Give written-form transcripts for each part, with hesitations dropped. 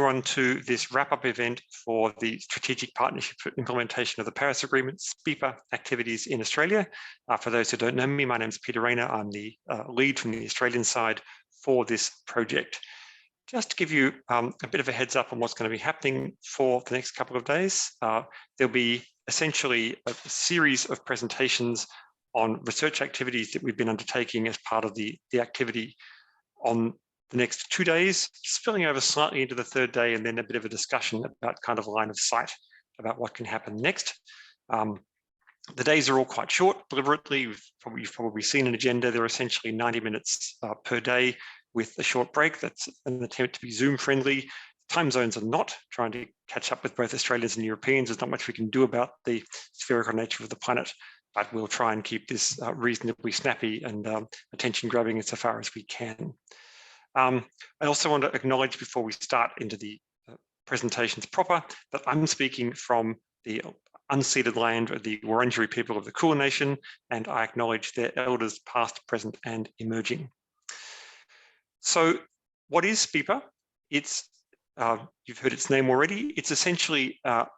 everyone to this wrap-up event for the Strategic Partnership for Implementation of the Paris Agreement, SPIPA, activities in Australia. For those who don't know me, my name is Peter Rayner. I'm the lead from the Australian side for this project. Just to give you a bit of a heads up on what's going to be happening for the next couple of days, there'll be essentially a series of presentations on research activities that we've been undertaking as part of the activity on the next 2 days, spilling over slightly into the third day, and then a bit of a discussion about kind of line of sight about what can happen next. The days are all quite short, deliberately. You've probably seen an agenda. They're essentially 90 minutes per day with a short break. That's an attempt to be Zoom friendly. Time zones are not. Trying to catch up with both Australians and Europeans. There's not much we can do about the spherical nature of the planet, but we'll try and keep this reasonably snappy and attention grabbing insofar as we can. I also want to acknowledge before we start into the presentations proper that I'm speaking from the unceded land of the Wurundjeri people of the Kulin Nation, and I acknowledge their elders past, present and emerging. So what is SPIPA? It's, you've heard its name already. It's essentially a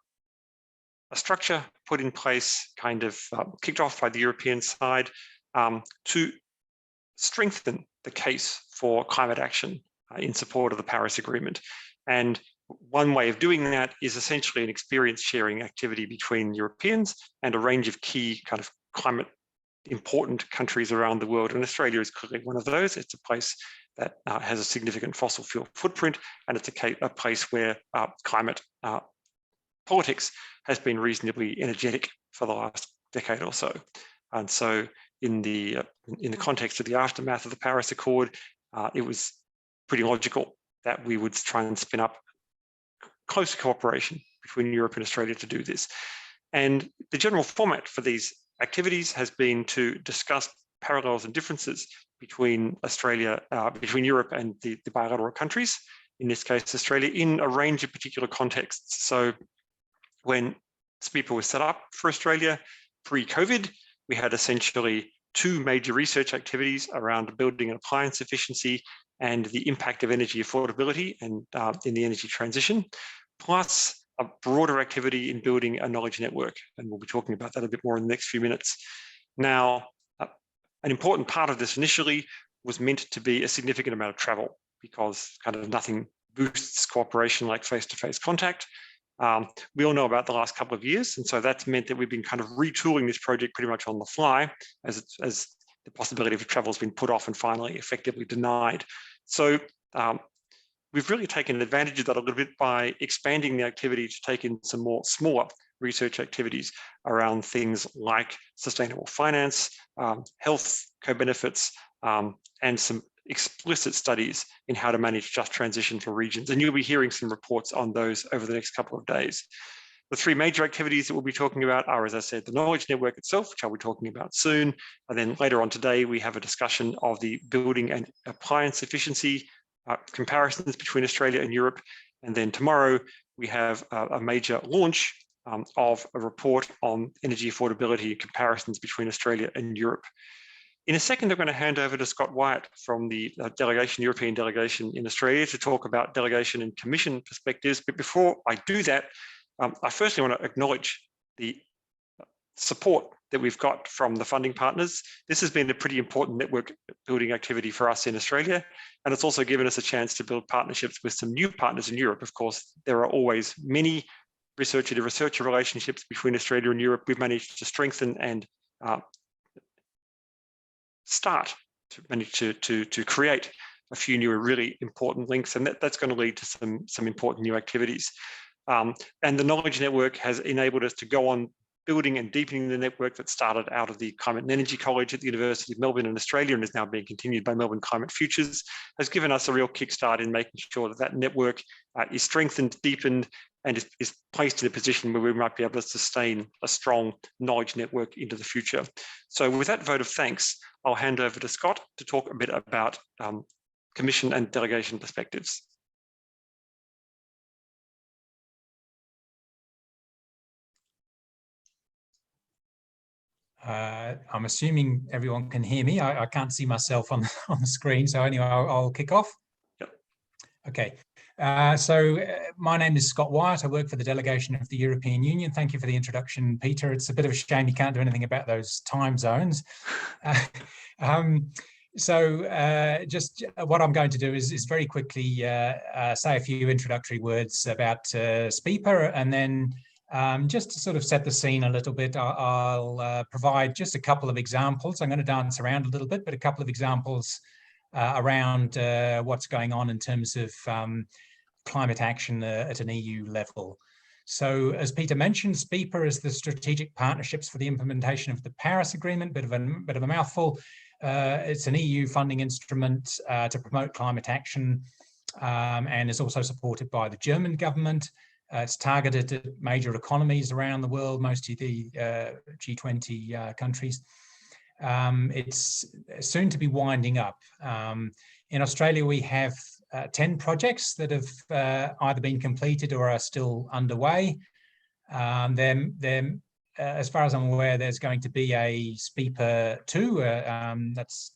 structure put in place, kind of kicked off by the European side to strengthen the case for climate action in support of the Paris Agreement. And one way of doing that is essentially an experience sharing activity between Europeans and a range of key kind of climate important countries around the world. And Australia is clearly one of those. It's a place that has a significant fossil fuel footprint, and it's a place where climate politics has been reasonably energetic for the last decade or so. And so in the context of the aftermath of the Paris Accord, it was pretty logical that we would try and spin up closer cooperation between Europe and Australia to do this. And the general format for these activities has been to discuss parallels and differences between between Europe and the bilateral countries, in this case Australia, in a range of particular contexts. So when SPIPA was set up for Australia pre-COVID, we had essentially two major research activities around building and appliance efficiency and the impact of energy affordability and in the energy transition, plus a broader activity in building a knowledge network. And we'll be talking about that a bit more in the next few minutes. Now, an important part of this initially was meant to be a significant amount of travel, because kind of nothing boosts cooperation like face-to-face contact. We all know about the last couple of years, and so that's meant that we've been kind of retooling this project pretty much on the fly as the possibility of travel has been put off and finally effectively denied. So we've really taken advantage of that a little bit by expanding the activity to take in some more smaller research activities around things like sustainable finance, health co-benefits, and some explicit studies in how to manage just transition for regions. And you'll be hearing some reports on those over the next couple of days. The three major activities that we'll be talking about are, as I said, the knowledge network itself, which I'll be talking about soon. And then later on today, we have a discussion of the building and appliance efficiency comparisons between Australia and Europe. And then tomorrow, we have a major launch of a report on energy affordability comparisons between Australia and Europe. In a second, I'm going to hand over to Scott Wyatt from the European delegation in Australia to talk about delegation and commission perspectives. But before I do that, I firstly want to acknowledge the support that we've got from the funding partners. This has been a pretty important network building activity for us in Australia, and it's also given us a chance to build partnerships with some new partners in Europe. Of course, there are always many researcher-to-researcher relationships between Australia and Europe. We've managed to strengthen and manage to create a few new really important links, and that's going to lead to some important new activities. And the knowledge network has enabled us to go on building and deepening the network that started out of the Climate and Energy College at the University of Melbourne in Australia and is now being continued by Melbourne Climate Futures, has given us a real kickstart in making sure that that network is strengthened, deepened, and is placed in a position where we might be able to sustain a strong knowledge network into the future. So with that vote of thanks, I'll hand over to Scott to talk a bit about commission and delegation perspectives. I'm assuming everyone can hear me. I can't see myself on the screen, so anyway, I'll kick off. Yep. Okay. My name is Scott Wyatt. I work for the delegation of the European Union. Thank you for the introduction, Peter. It's a bit of a shame you can't do anything about those time zones. Just what I'm going to do is very quickly say a few introductory words about SPIPA, and then just to sort of set the scene a little bit, I'll provide just a couple of examples. I'm going to dance around a little bit, but a couple of examples around what's going on in terms of climate action at an EU level. So as Peter mentioned, SPIPA is the Strategic Partnerships for the Implementation of the Paris Agreement, bit of a mouthful. It's an EU funding instrument to promote climate action and is also supported by the German government. It's targeted at major economies around the world, mostly the G20 countries. It's soon to be winding up. In Australia, we have 10 projects that have either been completed or are still underway. As far as I'm aware, there's going to be a SPIPA 2. That's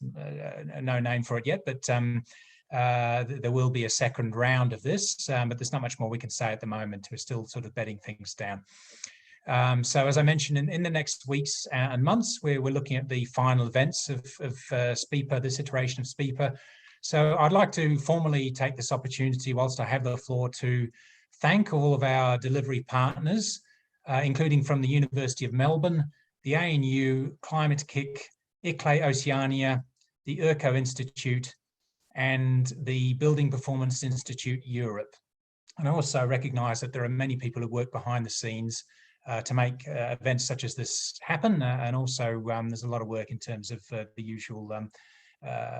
no name for it yet, but there will be a second round of this, but there's not much more we can say at the moment. We're still sort of bedding things down. So as I mentioned, in the next weeks and months, we're looking at the final events of SPIPA, this iteration of SPIPA. So I'd like to formally take this opportunity, whilst I have the floor, to thank all of our delivery partners, including from the University of Melbourne, the ANU, Climate Kick, ICLE Oceania, the ERCO Institute, and the Building Performance Institute Europe. And I also recognise that there are many people who work behind the scenes to make events such as this happen, and also there's a lot of work in terms of the usual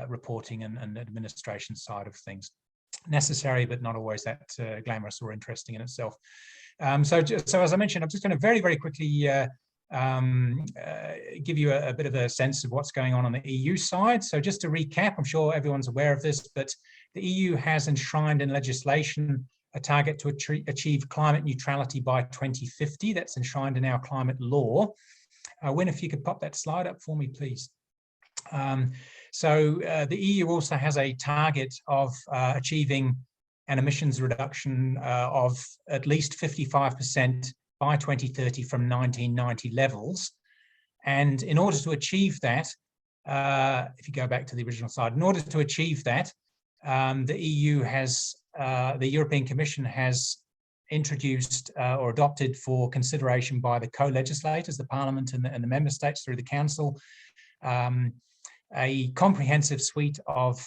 reporting and administration side of things. Necessary, but not always that glamorous or interesting in itself. So as I mentioned, I'm just going to very, very quickly give you a bit of a sense of what's going on the EU side. So just to recap, I'm sure everyone's aware of this, but the EU has enshrined in legislation a target to achieve climate neutrality by 2050. That's enshrined in our climate law. Wynne, if you could pop that slide up for me, please. The EU also has a target of achieving an emissions reduction of at least 55% by 2030 from 1990 levels. And in order to achieve that, if you go back to the original slide, in order to achieve that, the EU has, the European Commission has introduced or adopted for consideration by the co-legislators, the Parliament and the Member States through the Council, a comprehensive suite of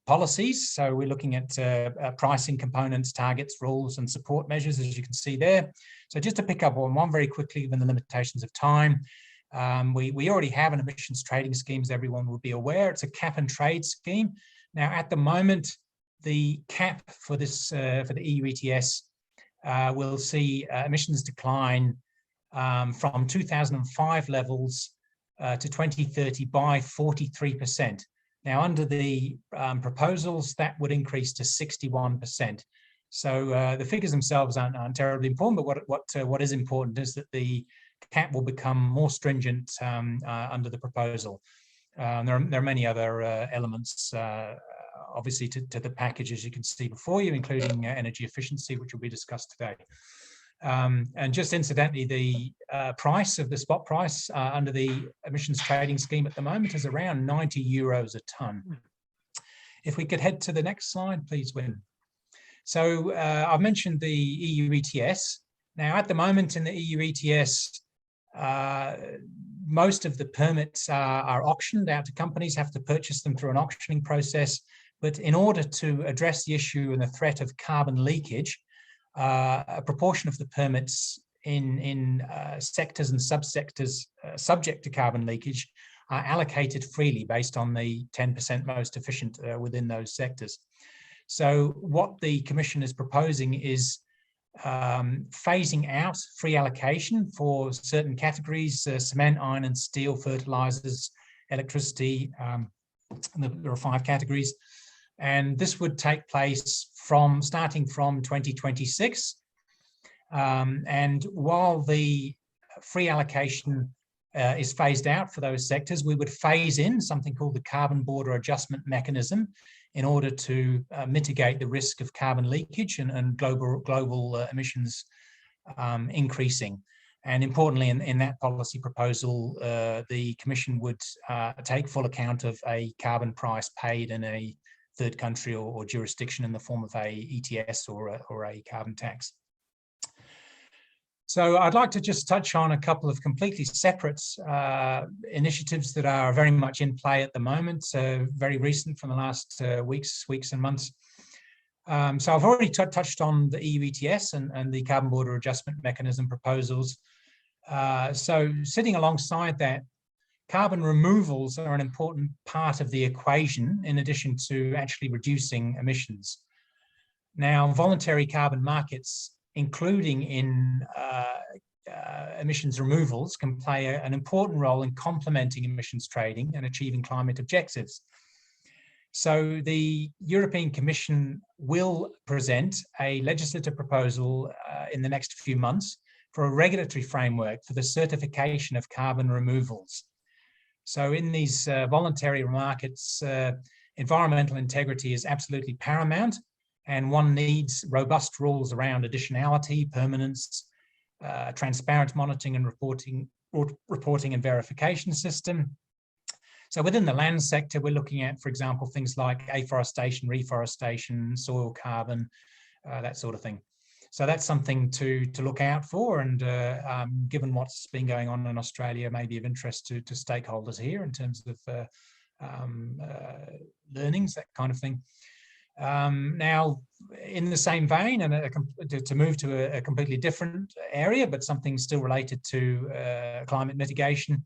policies. So we're looking at pricing components, targets, rules, and support measures, as you can see there. So just to pick up on one very quickly, given the limitations of time, we already have an emissions trading scheme, as everyone will be aware. It's a cap and trade scheme. Now, at the moment, the cap for this for the EU ETS will see emissions decline from 2005 levels to 2030 by 43%. Now, under the proposals, that would increase to 61%. So the figures themselves aren't terribly important, but what is important is that the cap will become more stringent under the proposal. There are many other elements, obviously, to the package, as you can see before you, including energy efficiency, which will be discussed today. And just incidentally, the price of the spot price under the emissions trading scheme at the moment is around 90 euros a tonne. If we could head to the next slide, please, Wynne. So I've mentioned the EU ETS. Now, at the moment in the EU ETS, most of the permits are auctioned out to companies, have to purchase them through an auctioning process. But in order to address the issue and the threat of carbon leakage, a proportion of the permits in sectors and subsectors subject to carbon leakage are allocated freely based on the 10% most efficient within those sectors. So what the Commission is proposing is phasing out free allocation for certain categories, cement, iron and steel, fertilizers, electricity. There are 5 categories. And this would take place starting from 2026. And while the free allocation is phased out for those sectors, we would phase in something called the carbon border adjustment mechanism in order to mitigate the risk of carbon leakage and global emissions increasing. And importantly, in that policy proposal, the Commission would take full account of a carbon price paid in a third country or jurisdiction in the form of a ETS or a carbon tax. So I'd like to just touch on a couple of completely separate initiatives that are very much in play at the moment, very recent from the last weeks and months. So I've already touched on the EU ETS and the carbon border adjustment mechanism proposals. So sitting alongside that, carbon removals are an important part of the equation in addition to actually reducing emissions. Now, voluntary carbon markets, including in emissions removals, can play an important role in complementing emissions trading and achieving climate objectives. So the European Commission will present a legislative proposal in the next few months for a regulatory framework for the certification of carbon removals. So in these voluntary markets, environmental integrity is absolutely paramount, and one needs robust rules around additionality, permanence, transparent monitoring and reporting and verification system. So within the land sector, we're looking at, for example, things like afforestation, reforestation, soil carbon, that sort of thing. So that's something to look out for, and given what's been going on in Australia, may be of interest to stakeholders here in terms of learnings, that kind of thing. Now, in the same vein, and to move to a completely different area, but something still related to climate mitigation,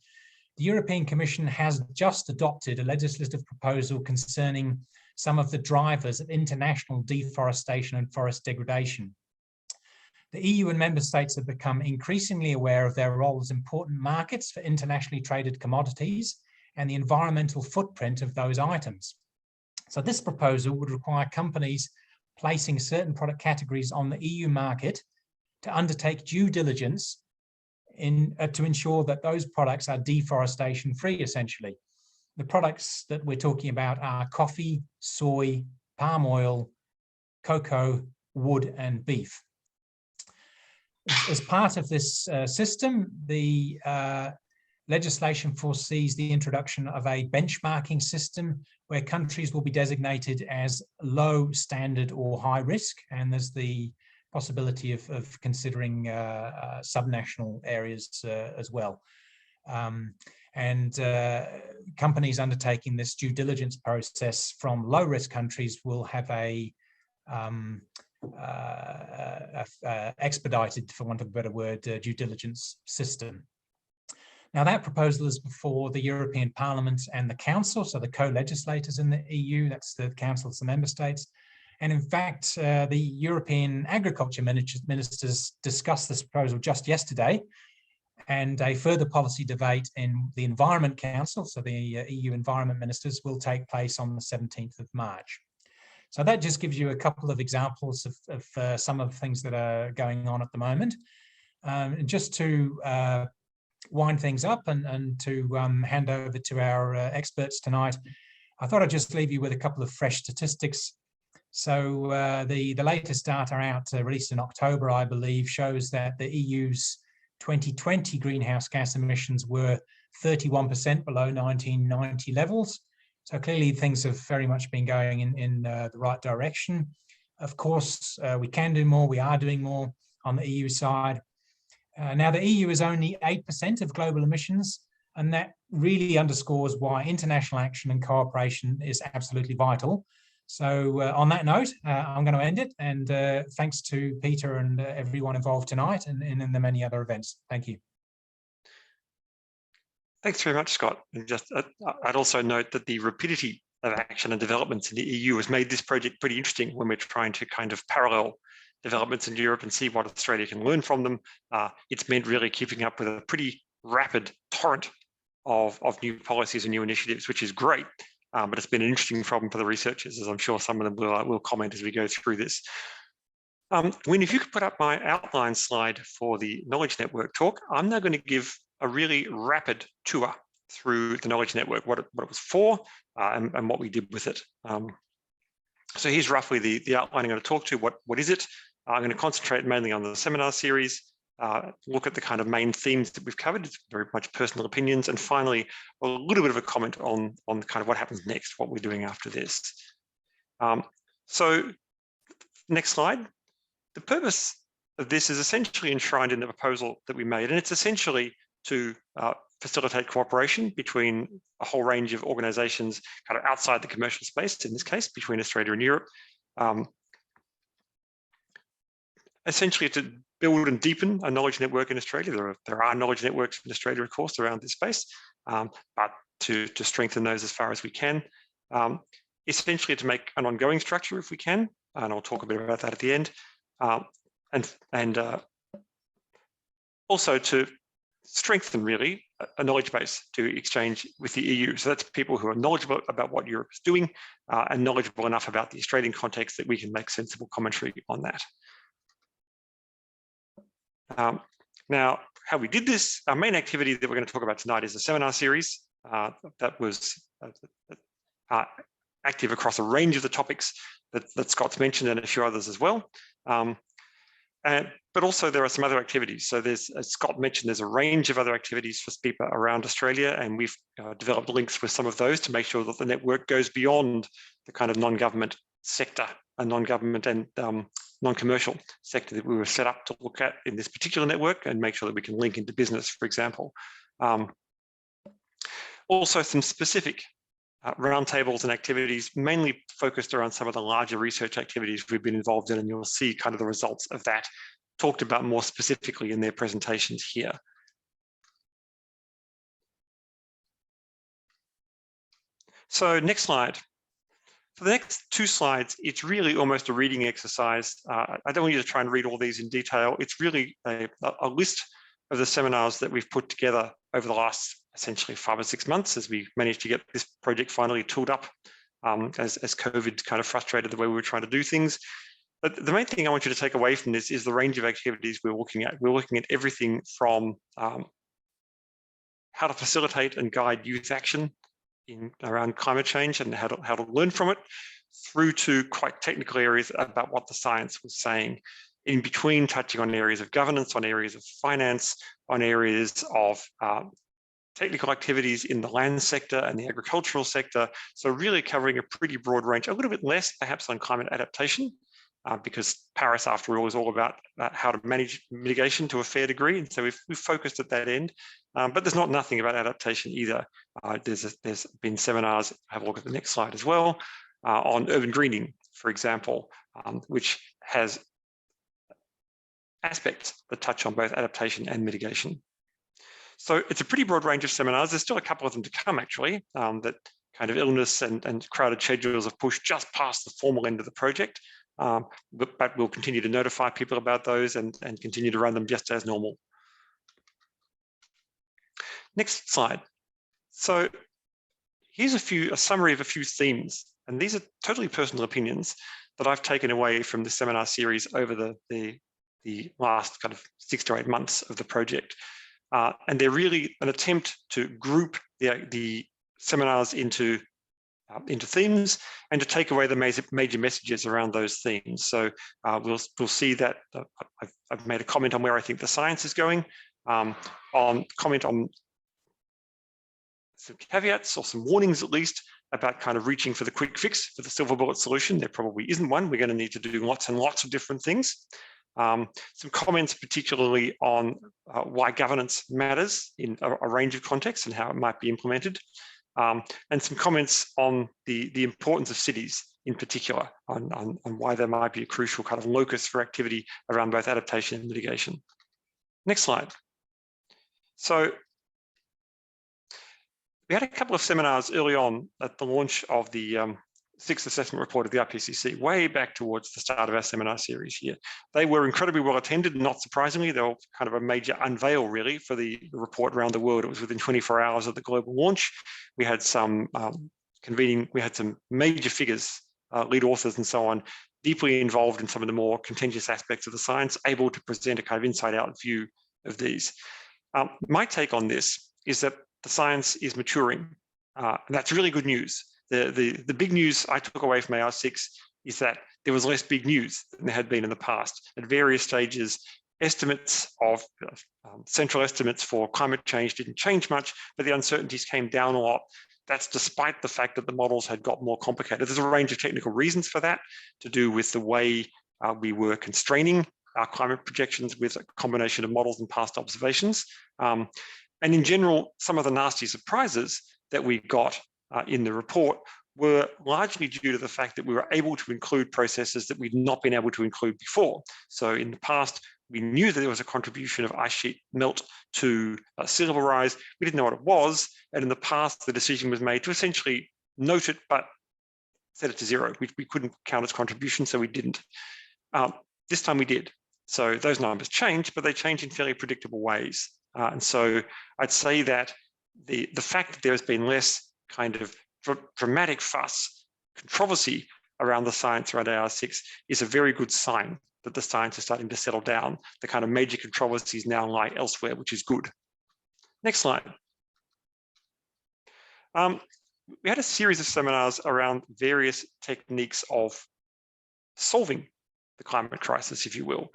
the European Commission has just adopted a legislative proposal concerning some of the drivers of international deforestation and forest degradation. The EU and member states have become increasingly aware of their role as important markets for internationally traded commodities and the environmental footprint of those items. So this proposal would require companies placing certain product categories on the EU market to undertake due diligence to ensure that those products are deforestation free, essentially. The products that we're talking about are coffee, soy, palm oil, cocoa, wood, and beef. As part of this system, the legislation foresees the introduction of a benchmarking system where countries will be designated as low standard or high risk, and there's the possibility of considering subnational areas as well. Companies undertaking this due diligence process from low-risk countries will have a expedited, for want of a better word, due diligence system. Now, that proposal is before the European Parliament and the Council, so the co-legislators in the EU, that's the Council of the member states. And in fact, the European agriculture ministers discussed this proposal just yesterday, and a further policy debate in the Environment Council, so the EU environment ministers, will take place on the 17th of March. So that just gives you a couple of examples of some of the things that are going on at the moment. And just to wind things up and to hand over to our experts tonight, I thought I'd just leave you with a couple of fresh statistics. So the latest data out released in October, I believe, shows that the EU's 2020 greenhouse gas emissions were 31% below 1990 levels. So clearly things have very much been going in the right direction. Of course, we can do more, we are doing more on the EU side. Now the EU is only 8% of global emissions, and that really underscores why international action and cooperation is absolutely vital. So on that note, I'm going to end it, and thanks to Peter and everyone involved tonight and in the many other events. Thank you. Thanks very much, Scott. And just I'd also note that the rapidity of action and developments in the EU has made this project pretty interesting when we're trying to kind of parallel developments in Europe and see what Australia can learn from them. It's meant really keeping up with a pretty rapid torrent of new policies and new initiatives, which is great. But it's been an interesting problem for the researchers, as I'm sure some of them will comment as we go through this. Wynne, if you could put up my outline slide for the Knowledge Network talk, I'm now going to give a really rapid tour through the knowledge network, what it was for, and what we did with it. So here's roughly the outline I'm going to talk to. What is it? I'm going to concentrate mainly on the seminar series, look at the kind of main themes that we've covered. It's very much personal opinions, and finally a little bit of a comment on kind of what happens next, what we're doing after this. So next slide. The purpose of this is essentially enshrined in the proposal that we made, and it's essentially to facilitate cooperation between a whole range of organisations kind of outside the commercial space, in this case, between Australia and Europe. Essentially to build and deepen a knowledge network in Australia. There are knowledge networks in Australia, of course, around this space, but to strengthen those as far as we can. Essentially to make an ongoing structure if we can, and I'll talk a bit about that at the end. And also to strengthen really a knowledge base to exchange with the EU. So that's people who are knowledgeable about what Europe is doing and knowledgeable enough about the Australian context that we can make sensible commentary on that. Now, how we did this, our main activity that we're going to talk about tonight is a seminar series that was active across a range of the topics that Scott's mentioned and a few others as well. But also there are some other activities. So there's, as Scott mentioned, there's a range of other activities for SPIPA around Australia, and we've developed links with some of those to make sure that the network goes beyond the kind of non-government sector and non-government and non-commercial sector that we were set up to look at in this particular network, and make sure that we can link into business, for example. Also some specific roundtables and activities, mainly focused around some of the larger research activities we've been involved in, and you'll see kind of the results of that talked about more specifically in their presentations here. So next slide. For the next two slides, it's really almost a reading exercise. I don't want you to try and read all these in detail. It's really a list of the seminars that we've put together over the last essentially 5 or 6 months as we managed to get this project finally tooled up as COVID kind of frustrated the way we were trying to do things. But the main thing I want you to take away from this is the range of activities we're looking at. We're looking at everything from how to facilitate and guide youth action around climate change and how to learn from it, through to quite technical areas about what the science was saying, in between touching on areas of governance, on areas of finance, on areas of technical activities in the land sector and the agricultural sector. So really covering a pretty broad range, a little bit less perhaps on climate adaptation, because Paris, after all, is all about how to manage mitigation to a fair degree. And so we've focused at that end, but there's not nothing about adaptation either. There's been seminars, have a look at the next slide as well, on urban greening, for example, which has aspects that touch on both adaptation and mitigation. So it's a pretty broad range of seminars. There's still a couple of them to come, actually, that kind of illness and crowded schedules have pushed just past the formal end of the project. But we'll continue to notify people about those and continue to run them just as normal. Next slide. So here's a summary of a few themes, and these are totally personal opinions that I've taken away from the seminar series over the last kind of 6 to 8 months of the project. And they're really an attempt to group the seminars into themes and to take away the major messages around those themes. So we'll see that I've made a comment on where I think the science is going, comment on some caveats or some warnings at least about kind of reaching for the quick fix for the silver bullet solution. There probably isn't one. We're going to need to do lots and lots of different things. Some comments particularly on why governance matters in a range of contexts and how it might be implemented. And some comments on the importance of cities in particular, on why there might be a crucial kind of locus for activity around both adaptation and mitigation. Next slide. So we had a couple of seminars early on at the launch of the 6th assessment report of the IPCC, way back towards the start of our seminar series here. They were incredibly well attended, not surprisingly. They were kind of a major unveil really for the report around the world. It was within 24 hours of the global launch. We had some we had some major figures, lead authors and so on, deeply involved in some of the more contentious aspects of the science, able to present a kind of inside out view of these. My take on this is that the science is maturing, and that's really good news. The big news I took away from AR6 is that there was less big news than there had been in the past. At various stages, estimates of central estimates for climate change didn't change much, but the uncertainties came down a lot. That's despite the fact that the models had got more complicated. There's a range of technical reasons for that, to do with the way we were constraining our climate projections with a combination of models and past observations. And in general, some of the nasty surprises that we got in the report were largely due to the fact that we were able to include processes that we'd not been able to include before. So in the past, we knew that there was a contribution of ice sheet melt to sea level rise. We didn't know what it was. And in the past, the decision was made to essentially note it, but set it to zero. We couldn't count its contribution, so we didn't. This time we did. So those numbers changed, but they changed in fairly predictable ways. And so I'd say that the fact that there's been less kind of dramatic fuss, controversy around the science around AR6 is a very good sign that the science is starting to settle down. The kind of major controversies now lie elsewhere, which is good. Next slide. We had a series of seminars around various techniques of solving the climate crisis, if you will.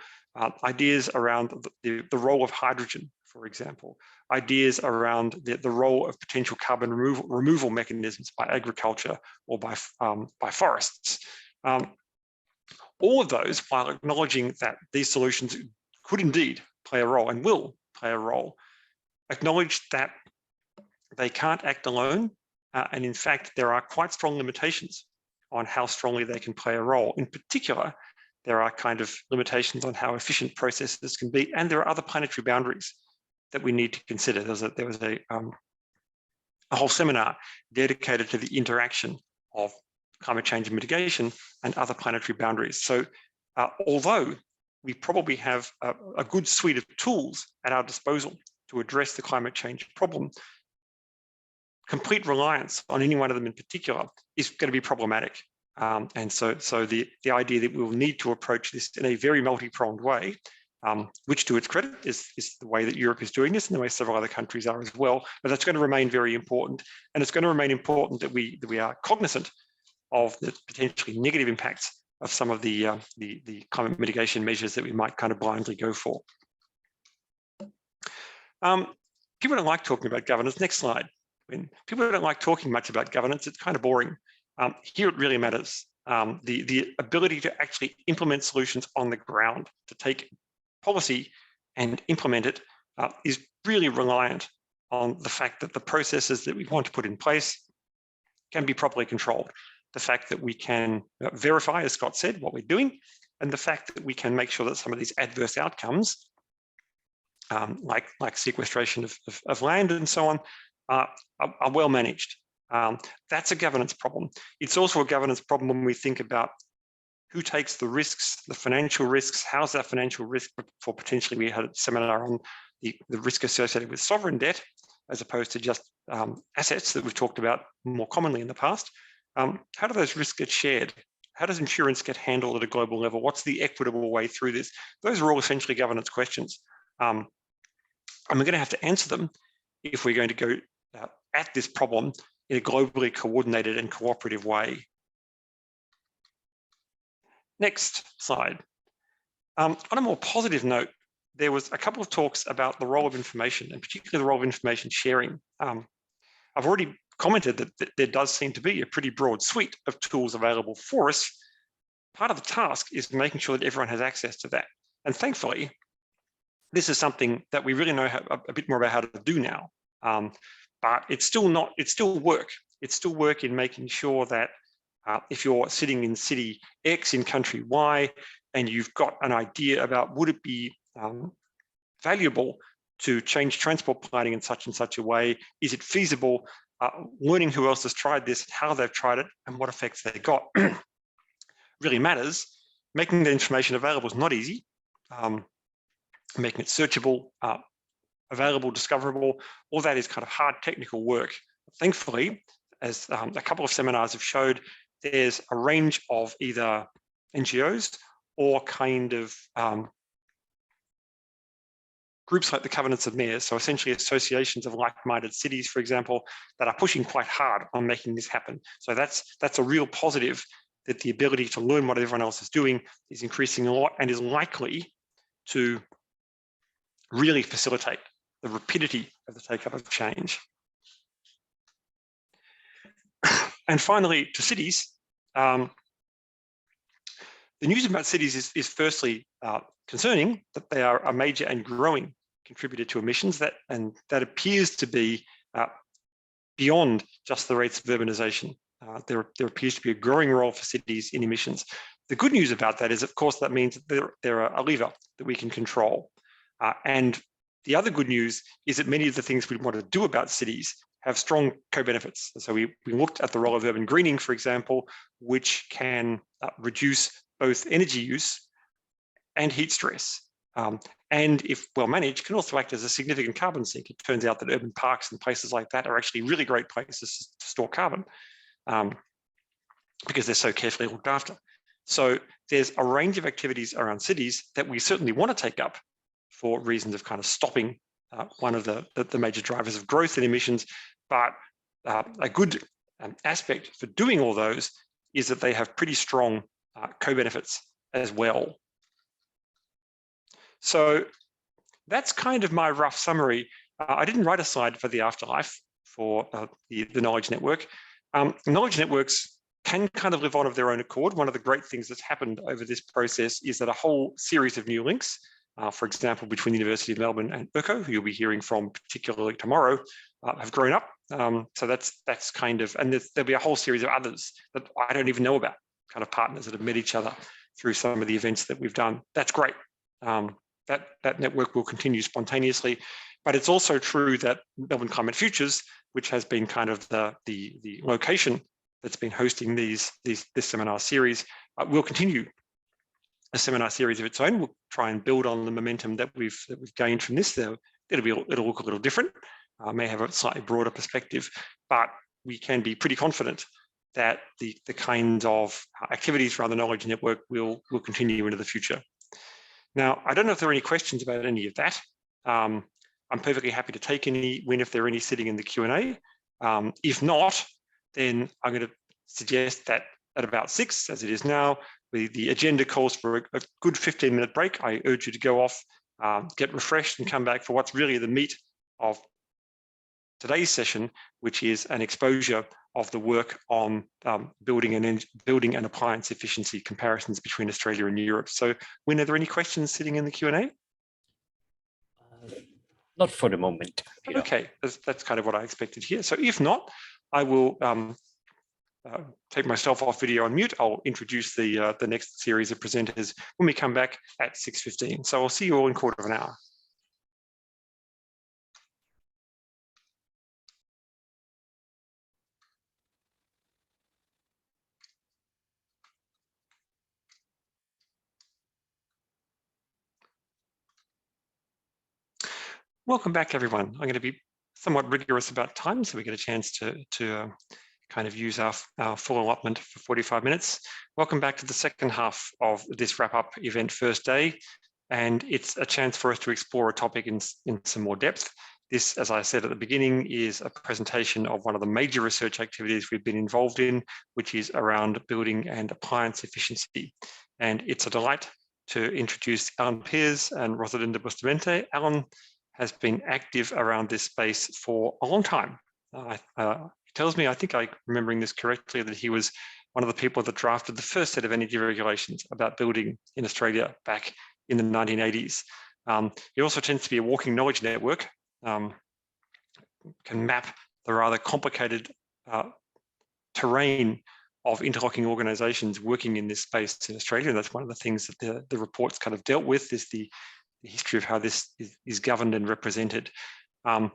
Ideas around the role of hydrogen, for example, ideas around the role of potential carbon removal mechanisms by agriculture or by forests. All of those, while acknowledging that these solutions could indeed play a role and will play a role, acknowledge that they can't act alone. And in fact, there are quite strong limitations on how strongly they can play a role. In particular, there are kind of limitations on how efficient processes can be, and there are other planetary boundaries that we need to consider. There was a whole seminar dedicated to the interaction of climate change mitigation and other planetary boundaries. So although we probably have a good suite of tools at our disposal to address the climate change problem, complete reliance on any one of them in particular is going to be problematic. And so the idea that we will need to approach this in a very multi-pronged way, which to its credit is the way that Europe is doing this and the way several other countries are as well, but that's going to remain very important. And it's going to remain important that we are cognizant of the potentially negative impacts of some of the climate mitigation measures that we might kind of blindly go for. People don't like talking about governance. Next slide. When people don't like talking much about governance, it's kind of boring. Here it really matters. The ability to actually implement solutions on the ground, to take policy and implement it, is really reliant on the fact that the processes that we want to put in place can be properly controlled. The fact that we can verify, as Scott said, what we're doing, and the fact that we can make sure that some of these adverse outcomes, like sequestration of land and so on, are well managed. That's a governance problem. It's also a governance problem when we think about who takes the risks, the financial risks, how's that financial risk for potentially, we had a seminar on the risk associated with sovereign debt, as opposed to just assets that we've talked about more commonly in the past. How do those risks get shared? How does insurance get handled at a global level? What's the equitable way through this? Those are all essentially governance questions. And we're going to have to answer them if we're going to go at this problem in a globally coordinated and cooperative way. Next slide. On a more positive note, there was a couple of talks about the role of information, and particularly the role of information sharing. I've already commented that there does seem to be a pretty broad suite of tools available for us. Part of the task is making sure that everyone has access to that. And thankfully, this is something that we really know a bit more about how to do now. But it's still work. It's still work in making sure that if you're sitting in city X in country Y, and you've got an idea about would it be valuable to change transport planning in such and such a way, is it feasible, learning who else has tried this, how they've tried it, and what effects they got really matters. Making the information available is not easy. Making it searchable, available, discoverable, all that is kind of hard technical work. Thankfully, as a couple of seminars have showed, there's a range of either NGOs or kind of groups like the Covenants of Mayors, so essentially associations of like-minded cities, for example, that are pushing quite hard on making this happen. So that's a real positive, that the ability to learn what everyone else is doing is increasing a lot and is likely to really facilitate the rapidity of the take-up of change. And finally, to cities, the news about cities is firstly concerning, that they are a major and growing contributor to emissions, that appears to be beyond just the rates of urbanization. There appears to be a growing role for cities in emissions. The good news about that is, of course, that means that they're a lever that we can control. And the other good news is that many of the things we want to do about cities have strong co-benefits. So we looked at the role of urban greening, for example, which can reduce both energy use and heat stress. And if well managed, can also act as a significant carbon sink. It turns out that urban parks and places like that are actually really great places to store carbon because they're so carefully looked after. So there's a range of activities around cities that we certainly want to take up for reasons of kind of stopping one of the major drivers of growth in emissions. But a good aspect for doing all those is that they have pretty strong co-benefits as well. So that's kind of my rough summary. I didn't write a slide for the afterlife for the knowledge network. Knowledge networks can kind of live on of their own accord. One of the great things that's happened over this process is that a whole series of new links, for example, between the University of Melbourne and ERCO, who you'll be hearing from particularly tomorrow, have grown up. So that's kind of, and there'll be a whole series of others that I don't even know about, kind of partners that have met each other through some of the events that we've done. That's great. That network will continue spontaneously, but it's also true that Melbourne Climate Futures, which has been kind of the location that's been hosting this seminar series, will continue a seminar series of its own. We'll try and build on the momentum that we've gained from this. It'll look a little different, may have a slightly broader perspective, but we can be pretty confident that the kinds of activities around the knowledge network will continue into the future. Now, I don't know if there are any questions about any of that. I'm perfectly happy to take any if there are any sitting in the Q&A. If not, then I'm going to suggest that at about 6, as it is now, the agenda calls for a good 15-minute break. I urge you to go off, get refreshed and come back for what's really the meat of today's session, which is an exposure of the work on building and appliance efficiency comparisons between Australia and Europe. So, Wynne, are there any questions sitting in the Q&A? Not for the moment. Peter. Okay, that's kind of what I expected here. So if not, I will take myself off video on mute. I'll introduce the next series of presenters when we come back at 6:15. So I'll see you all in a quarter of an hour. Welcome back, everyone. I'm going to be somewhat rigorous about time, so we get a chance to kind of use our full allotment for 45 minutes. Welcome back to the second half of this wrap-up event first day, and it's a chance for us to explore a topic in some more depth. This, as I said at the beginning, is a presentation of one of the major research activities we've been involved in, which is around building and appliance efficiency. And it's a delight to introduce Alan Pears and Rosalinda Bustamante. Alan has been active around this space for a long time. He tells me, I think I'm remembering this correctly, that he was one of the people that drafted the first set of energy regulations about building in Australia back in the 1980s. He also tends to be a walking knowledge network, can map the rather complicated terrain of interlocking organizations working in this space in Australia. And that's one of the things that the report's kind of dealt with, is the history of how this is governed and represented. And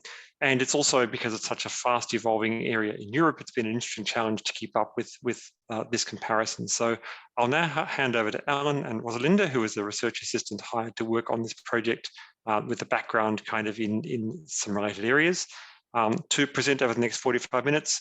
it's also, because it's such a fast evolving area in Europe, it's been an interesting challenge to keep up with this comparison. So I'll now hand over to Alan and Rosalinda, who is the research assistant hired to work on this project with a background kind of in some related areas, to present over the next 45 minutes.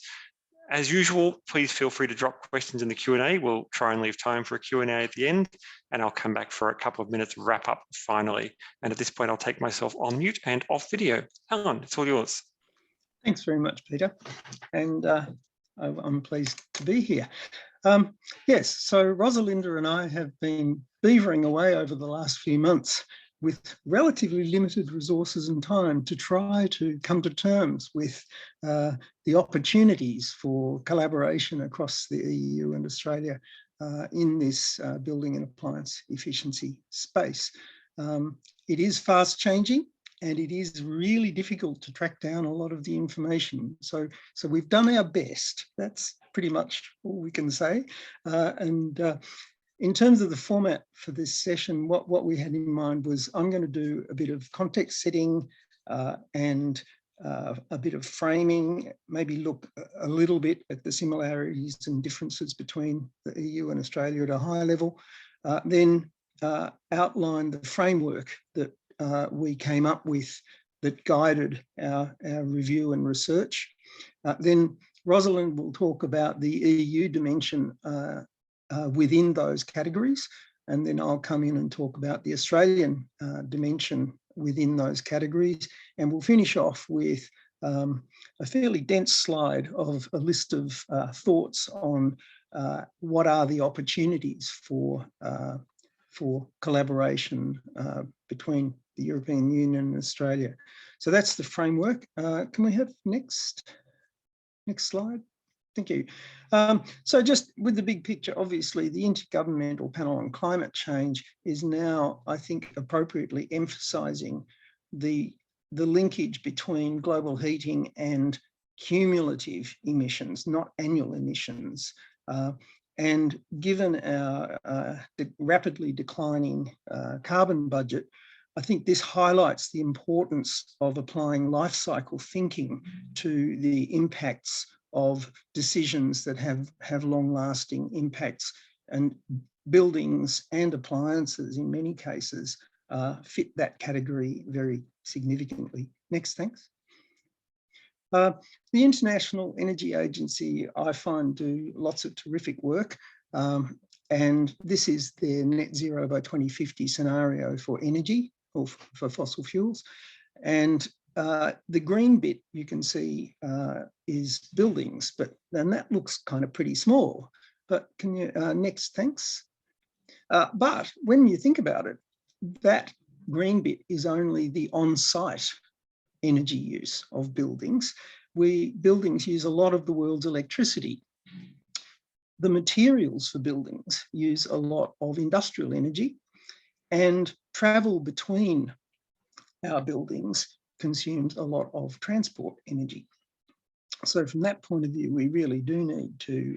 As usual, please feel free to drop questions in the Q&A. We'll try and leave time for a Q&A at the end, and I'll come back for a couple of minutes wrap up finally. And at this point, I'll take myself on mute and off video. Alan, it's all yours. Thanks very much, Peter. And I'm pleased to be here. Yes, so Rosalinda and I have been beavering away over the last few months with relatively limited resources and time to try to come to terms with the opportunities for collaboration across the EU and Australia in this building and appliance efficiency space. It is fast changing, and it is really difficult to track down a lot of the information. So we've done our best. That's pretty much all we can say. In terms of the format for this session, what we had in mind was I'm going to do a bit of context setting and a bit of framing, maybe look a little bit at the similarities and differences between the EU and Australia at a high level, then outline the framework that we came up with that guided our review and research. Then Rosalind will talk about the EU dimension within those categories, and then I'll come in and talk about the Australian dimension within those categories, and we'll finish off with a fairly dense slide of a list of thoughts on what are the opportunities for collaboration between the European Union and Australia. So that's the framework. Can we have next slide? Thank you. So just with the big picture, obviously the Intergovernmental Panel on Climate Change is now, I think, appropriately emphasising the linkage between global heating and cumulative emissions, not annual emissions. And given our rapidly declining carbon budget, I think this highlights the importance of applying life cycle thinking to the impacts of decisions that have long-lasting impacts, and buildings and appliances in many cases fit that category very significantly. Next, thanks. The International Energy Agency, I find, do lots of terrific work, and this is their net zero by 2050 scenario for energy, or for fossil fuels. And the green bit you can see is buildings, but then that looks kind of pretty small. But can you, next, thanks. But when you think about it, that green bit is only the on-site energy use of buildings. Buildings use a lot of the world's electricity. The materials for buildings use a lot of industrial energy, and travel between our buildings consumes a lot of transport energy. So from that point of view, we really do need to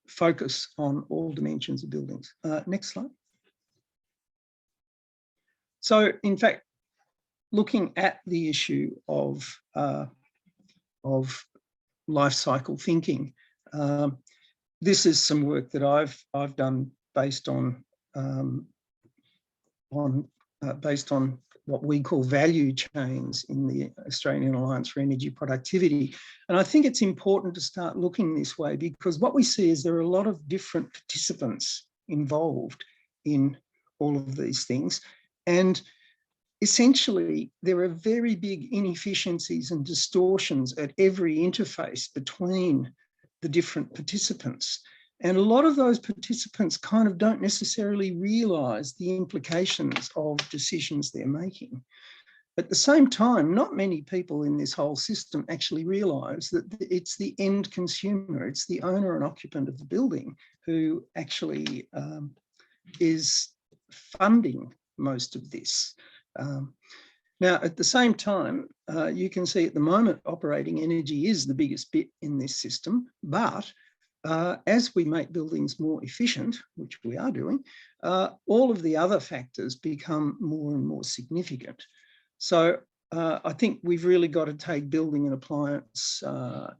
focus on all dimensions of buildings. Next slide. So in fact, looking at the issue of life cycle thinking, this is some work that I've done based on what we call value chains in the Australian Alliance for Energy Productivity. And I think it's important to start looking this way, because what we see is there are a lot of different participants involved in all of these things. And essentially, there are very big inefficiencies and distortions at every interface between the different participants. And a lot of those participants kind of don't necessarily realise the implications of decisions they're making. At the same time, not many people in this whole system actually realise that it's the end consumer, it's the owner and occupant of the building who actually is funding most of this. Now, at the same time, you can see at the moment operating energy is the biggest bit in this system, but as we make buildings more efficient, which we are doing, all of the other factors become more and more significant. So I think we've really got to take building and appliance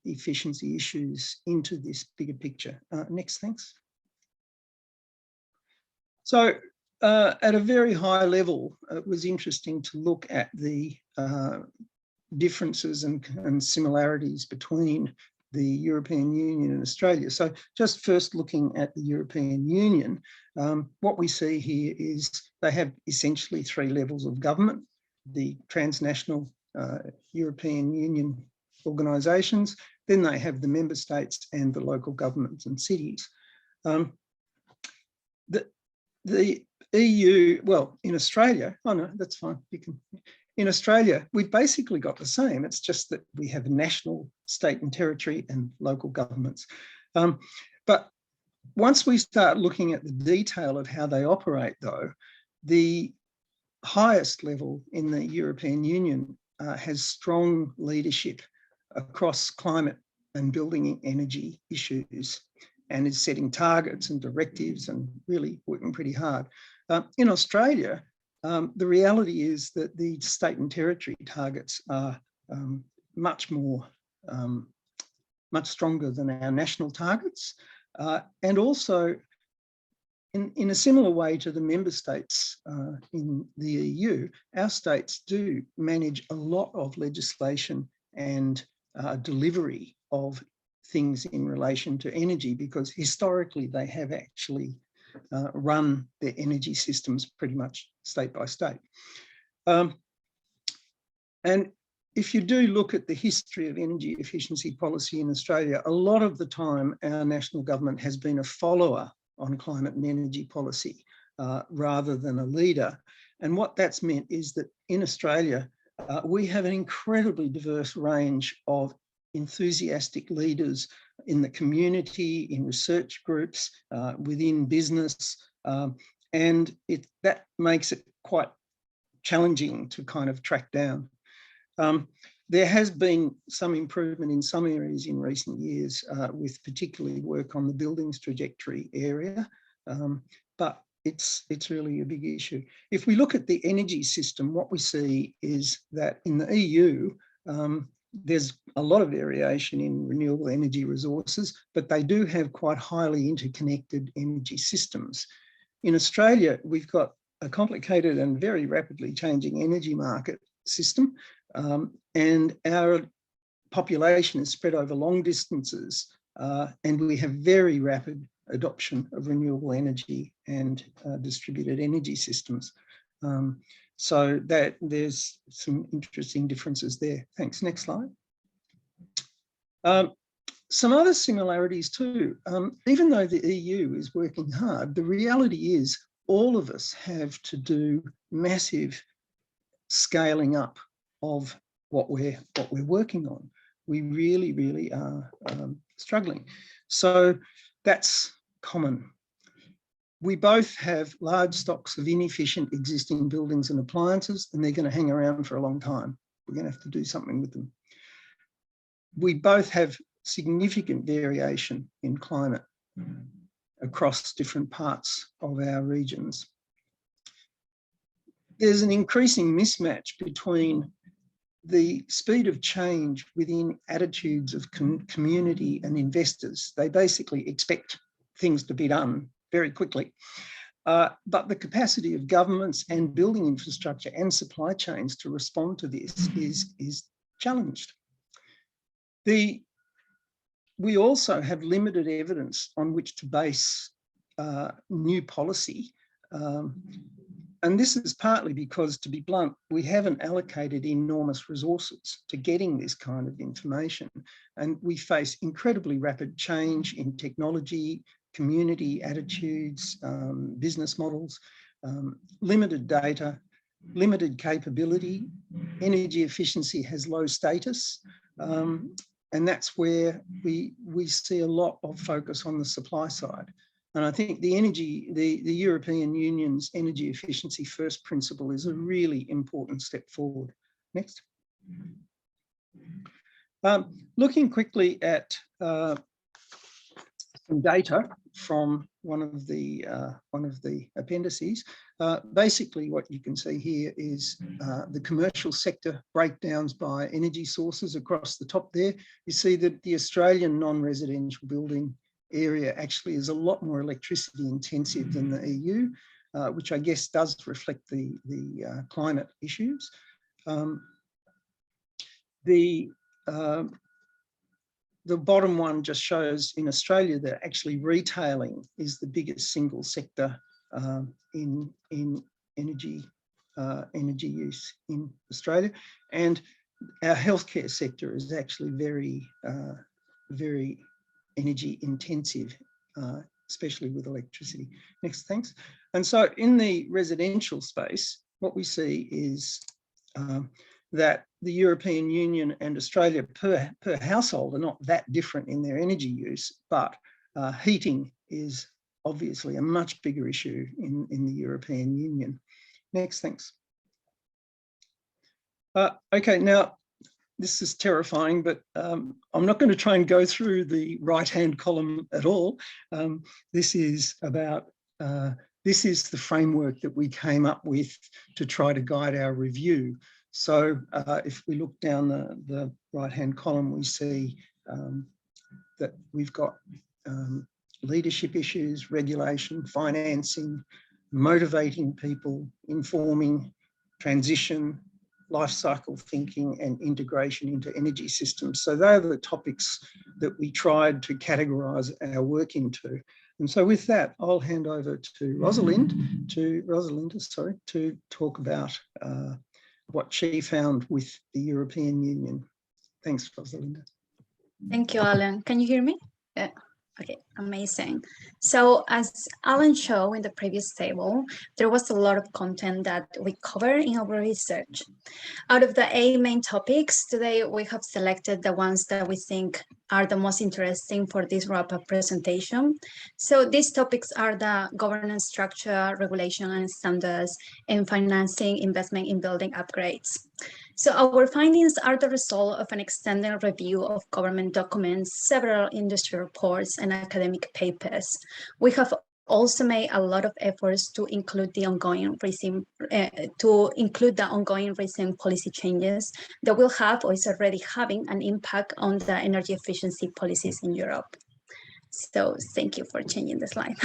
efficiency issues into this bigger picture. Next, thanks. So at a very high level, it was interesting to look at the differences and similarities between the European Union and Australia. So just first looking at the European Union, what we see here is they have essentially 3 levels of government: the transnational European Union organisations, then they have the member states and the local governments and cities. The EU, well, in Australia, oh no, that's fine, you can. In Australia, we've basically got the same. It's just that we have national, state and territory and local governments. But once we start looking at the detail of how they operate, though, the highest level in the European Union has strong leadership across climate and building energy issues, and is setting targets and directives and really working pretty hard. In Australia, the reality is that the state and territory targets are much stronger than our national targets. And also, in a similar way to the member states in the EU, our states do manage a lot of legislation and delivery of things in relation to energy, because historically they have actually run their energy systems pretty much state by state. And if you do look at the history of energy efficiency policy in Australia, a lot of the time our national government has been a follower on climate and energy policy rather than a leader. And what that's meant is that in Australia, we have an incredibly diverse range of enthusiastic leaders in the community, in research groups, within business, and that makes it quite challenging to kind of track down. There has been some improvement in some areas in recent years, with particularly work on the buildings trajectory area, but it's really a big issue. If we look at the energy system, what we see is that in the EU, there's a lot of variation in renewable energy resources, but they do have quite highly interconnected energy systems. In Australia, we've got a complicated and very rapidly changing energy market system, and our population is spread over long distances, and we have very rapid adoption of renewable energy and distributed energy systems. So that there's some interesting differences there. Thanks. Next slide. Some other similarities too. Even though the EU is working hard, the reality is all of us have to do massive scaling up of what we're working on. We really are struggling. So that's common. We both have large stocks of inefficient existing buildings and appliances, and they're going to hang around for a long time. We're going to have to do something with them. We both have significant variation in climate across different parts of our regions. There's an increasing mismatch between the speed of change within attitudes of community and investors. They basically expect things to be done very quickly. But the capacity of governments and building infrastructure and supply chains to respond to this is challenged. We also have limited evidence on which to base new policy. And this is partly because, to be blunt, we haven't allocated enormous resources to getting this kind of information. And we face incredibly rapid change in technology, community attitudes, business models, limited data, limited capability. Energy efficiency has low status. And that's where we see a lot of focus on the supply side. And I think the European Union's energy efficiency first principle is a really important step forward. Next. Looking quickly at some data from one of the appendices. Basically, what you can see here is the commercial sector breakdowns by energy sources across the top there. You see that the Australian non-residential building area actually is a lot more electricity intensive than the EU, which I guess does reflect the climate issues. The the bottom one just shows in Australia that actually retailing is the biggest single sector in energy use in Australia, and our healthcare sector is actually very energy intensive, especially with electricity. Next, thanks. And so in the residential space, what we see is that the European Union and Australia per household are not that different in their energy use, but heating is obviously a much bigger issue in the European Union. Next, thanks. Okay, now this is terrifying, but I'm not going to try and go through the right-hand column at all. This is about, this is the framework that we came up with to try to guide our review. So if we look down the right-hand column, we see that we've got leadership issues, regulation, financing, motivating people, informing, transition, life cycle thinking, and integration into energy systems. So they're the topics that we tried to categorise our work into. And so with that, I'll hand over to Rosalinda, sorry, to talk about what she found with the European Union. Thanks, Rosalinda. Thank you, Alan. Can you hear me? Yeah. Okay, amazing. So as Alan showed in the previous table, there was a lot of content that we covered in our research. Out of the 8 main topics, today we have selected the ones that we think are the most interesting for this wrap-up presentation. So these topics are the governance structure, regulation and standards, and financing investment in building upgrades. So our findings are the result of an extended review of government documents, several industry reports, and academic papers. We have also made a lot of efforts to include the ongoing recent policy changes that will have or is already having an impact on the energy efficiency policies in Europe. So thank you for changing the slide.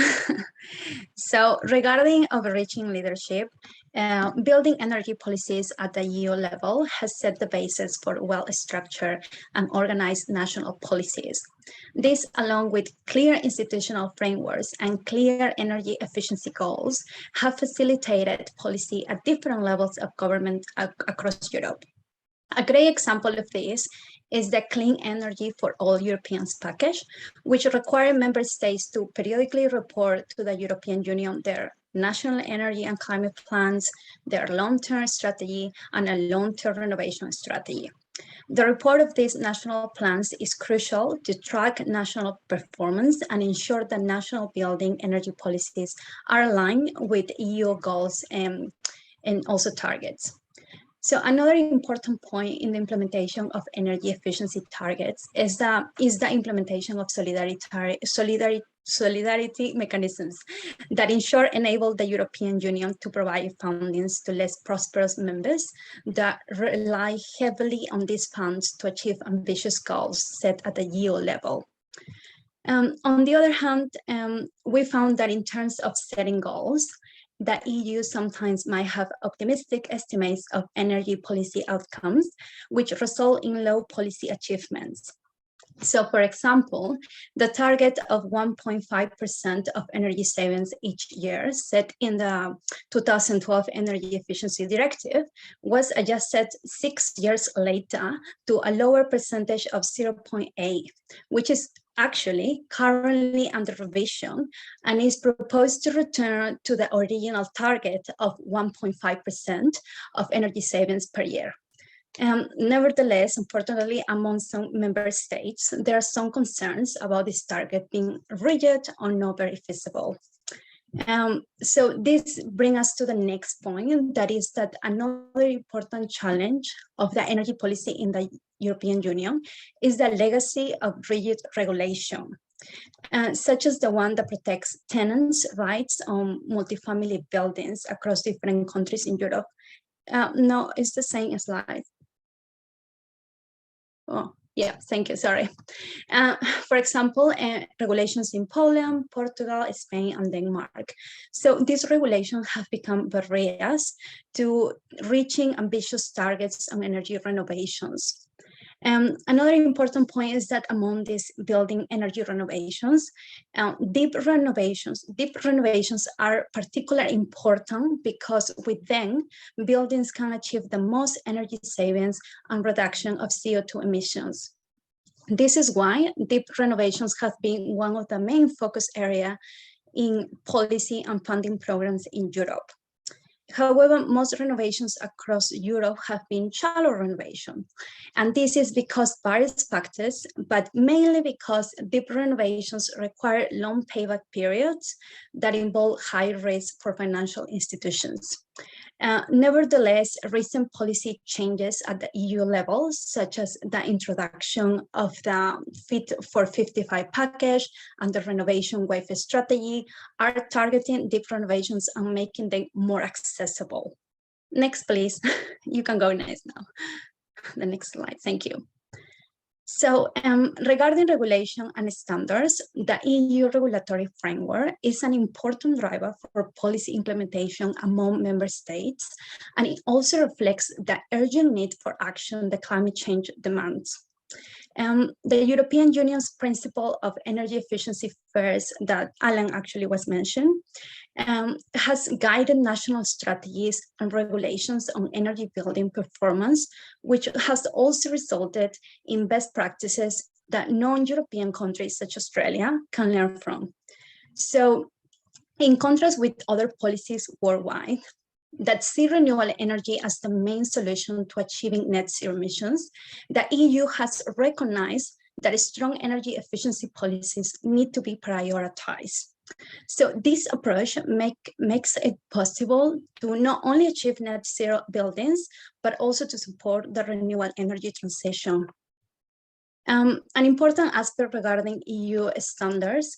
So regarding overreaching leadership, building energy policies at the EU level has set the basis for well-structured and organized national policies. This, along with clear institutional frameworks and clear energy efficiency goals, have facilitated policy at different levels of government across Europe. A great example of this is the Clean Energy for All Europeans package, which requires member states to periodically report to the European Union their national energy and climate plans, their long-term strategy, and a long-term renovation strategy. The report of these national plans is crucial to track national performance and ensure that national building energy policies are aligned with EU goals and also targets. So another important point in the implementation of energy efficiency targets is the implementation of solidarity mechanisms that enable the European Union to provide fundings to less prosperous members that rely heavily on these funds to achieve ambitious goals set at the EU level. On the other hand, we found that in terms of setting goals, the EU sometimes might have optimistic estimates of energy policy outcomes, which result in low policy achievements. So, for example, the target of 1.5% of energy savings each year set in the 2012 Energy Efficiency Directive was adjusted 6 years later to a lower percentage of 0.8, which is actually currently under revision and is proposed to return to the original target of 1.5% of energy savings per year. Nevertheless, unfortunately, among some member states, there are some concerns about this target being rigid or not very feasible. So this brings us to the next point, that is that another important challenge of the energy policy in the European Union is the legacy of rigid regulation, such as the one that protects tenants' rights on multifamily buildings across different countries in Europe. No, it's the same slide. Oh, yeah, thank you, sorry. For example, regulations in Poland, Portugal, Spain, and Denmark. So these regulations have become barriers to reaching ambitious targets on energy renovations. Another important point is that among these building energy renovations, deep renovations are particularly important because with them, buildings can achieve the most energy savings and reduction of CO2 emissions. This is why deep renovations have been one of the main focus areas in policy and funding programs in Europe. However, most renovations across Europe have been shallow renovation. And this is because various factors, but mainly because deep renovations require long payback periods that involve high risk for financial institutions. Nevertheless, recent policy changes at the EU level, such as the introduction of the Fit for 55 package and the renovation wave strategy, are targeting deep renovations and making them more accessible. Next, please. You can go next now. The next slide. Thank you. So regarding regulation and standards, the EU regulatory framework is an important driver for policy implementation among member states, and it also reflects the urgent need for action that climate change demands. The European Union's principle of energy efficiency first that Alan actually was mentioned has guided national strategies and regulations on energy building performance, which has also resulted in best practices that non-European countries such as Australia can learn from. So in contrast with other policies worldwide that see renewable energy as the main solution to achieving net zero emissions, the EU has recognized that strong energy efficiency policies need to be prioritized. So this approach makes it possible to not only achieve net zero buildings, but also to support the renewable energy transition. An important aspect regarding EU standards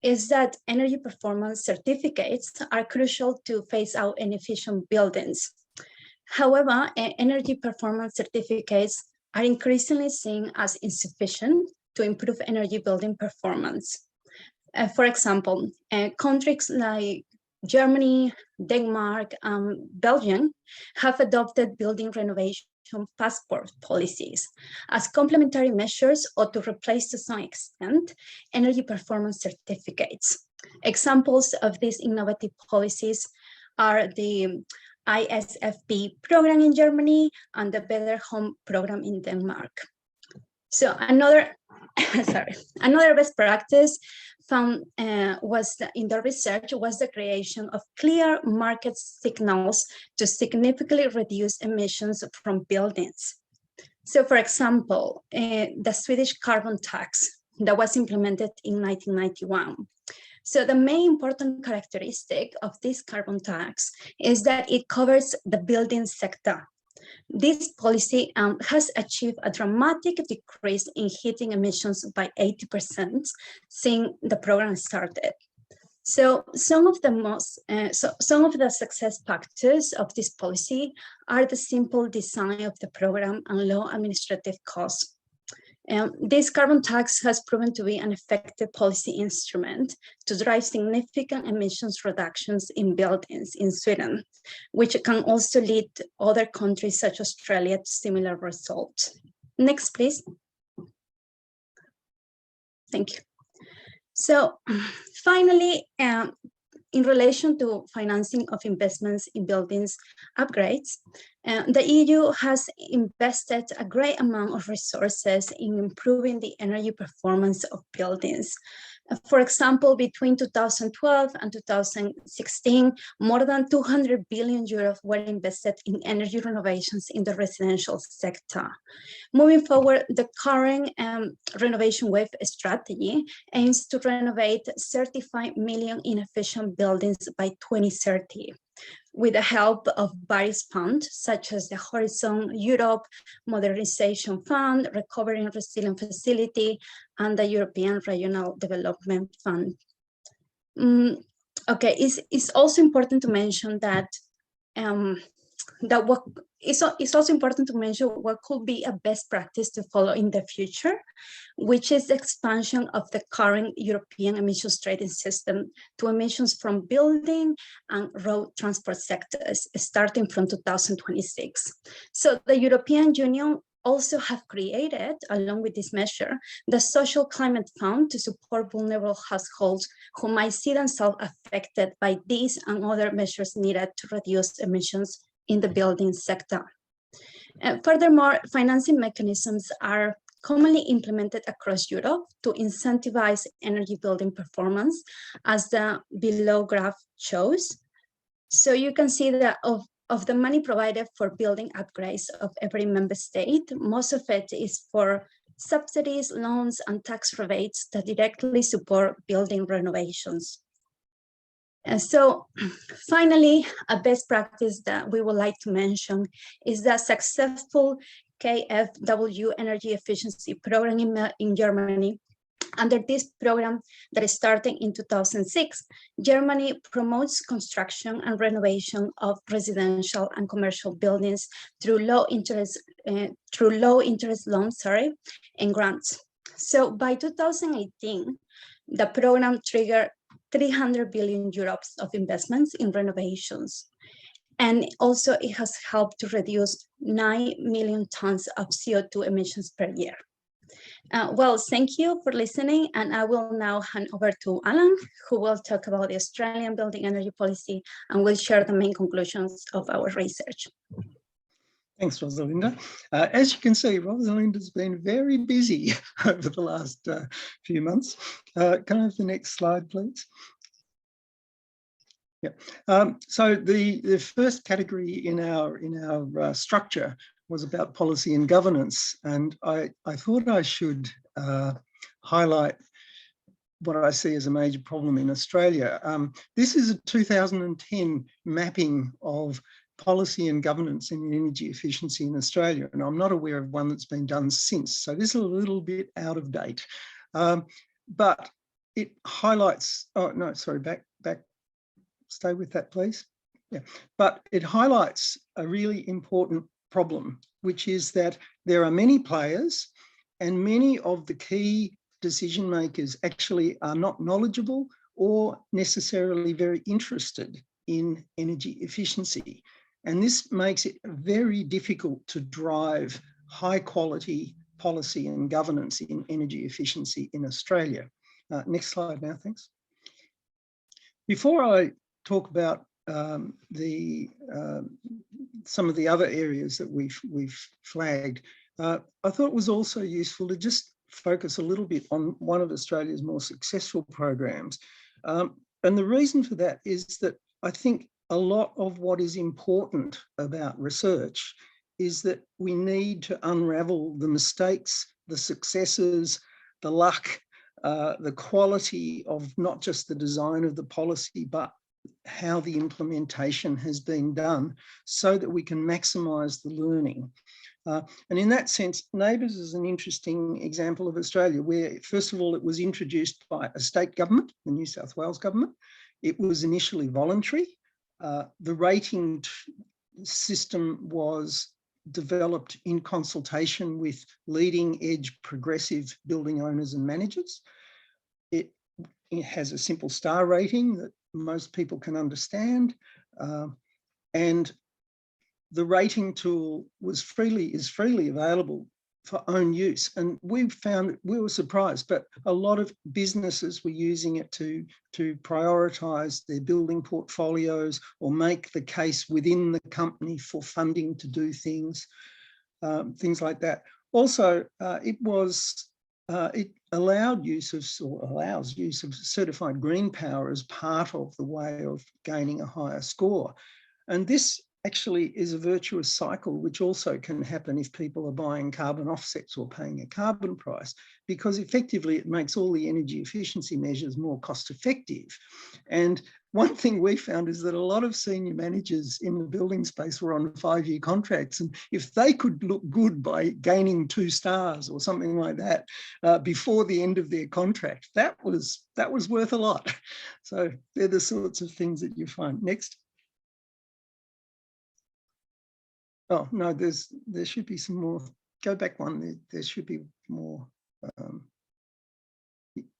is that energy performance certificates are crucial to phase out inefficient buildings. However, energy performance certificates are increasingly seen as insufficient to improve energy building performance. For example, countries like Germany, Denmark, and Belgium have adopted building renovation passport policies as complementary measures or to replace to some extent energy performance certificates. Examples of these innovative policies are the ISFP program in Germany and the Better Home program in Denmark. So another best practice found in the research was the creation of clear market signals to significantly reduce emissions from buildings. So for example, the Swedish carbon tax that was implemented in 1991. So the main important characteristic of this carbon tax is that it covers the building sector. This policy has achieved a dramatic decrease in heating emissions by 80% since the program started. So some of the success factors of this policy are the simple design of the program and low administrative costs. This carbon tax has proven to be an effective policy instrument to drive significant emissions reductions in buildings in Sweden, which can also lead other countries such as Australia to similar results. Next, please. Thank you. So finally, in relation to financing of investments in buildings upgrades, the EU has invested a great amount of resources in improving the energy performance of buildings. For example, between 2012 and 2016, more than 200 billion euros were invested in energy renovations in the residential sector. Moving forward, the current renovation wave strategy aims to renovate 35 million inefficient buildings by 2030. With the help of various funds, such as the Horizon Europe Modernization Fund, Recovery and Resilience Facility, and the European Regional Development Fund. Okay, it's also important to mention that it's also important to mention what could be a best practice to follow in the future, which is the expansion of the current European emissions trading system to emissions from building and road transport sectors, starting from 2026. So the European Union also have created, along with this measure, the Social Climate Fund to support vulnerable households who might see themselves affected by these and other measures needed to reduce emissions in the building sector. Furthermore, financing mechanisms are commonly implemented across Europe to incentivize energy building performance, as the below graph shows. So you can see that of the money provided for building upgrades of every member state, most of it is for subsidies, loans, and tax rebates that directly support building renovations. And so finally, a best practice that we would like to mention is the successful KfW energy efficiency program in Germany. Under this program that is starting in 2006, Germany promotes construction and renovation of residential and commercial buildings through low interest loans, and grants. So by 2018, the program triggered 300 billion euros of investments in renovations. And also it has helped to reduce 9 million tons of CO2 emissions per year. Well, thank you for listening, and I will now hand over to Alan, who will talk about the Australian building energy policy and will share the main conclusions of our research. Thanks, Rosalinda. As you can see, Rosalinda's been very busy over the last few months. Can I have the next slide, please? Yeah. So the first category in our structure was about policy and governance, and I thought I should highlight what I see as a major problem in Australia. This is a 2010 mapping of policy and governance in energy efficiency in Australia, and I'm not aware of one that's been done since, so this is a little bit out of date. But it highlights, oh no, sorry, back, stay with that please. Yeah, but it highlights a really important problem, which is that there are many players and many of the key decision makers actually are not knowledgeable or necessarily very interested in energy efficiency. And this makes it very difficult to drive high quality policy and governance in energy efficiency in Australia. Next slide now, thanks. Before I talk about some of the other areas that we've flagged, I thought it was also useful to just focus a little bit on one of Australia's more successful programs. And the reason for that is that I think a lot of what is important about research is that we need to unravel the mistakes, the successes, the luck, the quality of not just the design of the policy, but how the implementation has been done so that we can maximise the learning. And in that sense, Neighbours is an interesting example of Australia where, first of all, it was introduced by a state government, the New South Wales government. It was initially voluntary. The rating system was developed in consultation with leading edge progressive building owners and managers. It has a simple star rating that most people can understand, and the rating tool is freely available for own use. And we were surprised, but a lot of businesses were using it to prioritise their building portfolios or make the case within the company for funding to do things like that. Also, it allowed use of, or allows use of, certified green power as part of the way of gaining a higher score. And this actually is a virtuous cycle, which also can happen if people are buying carbon offsets or paying a carbon price, because effectively it makes all the energy efficiency measures more cost effective. And one thing we found is that a lot of senior managers in the building space were on 5-year contracts, and if they could look good by gaining 2 stars or something like that before the end of their contract, that was worth a lot. So they're the sorts of things that you find. Next. Oh no, there should be some more. Go back one. There should be more.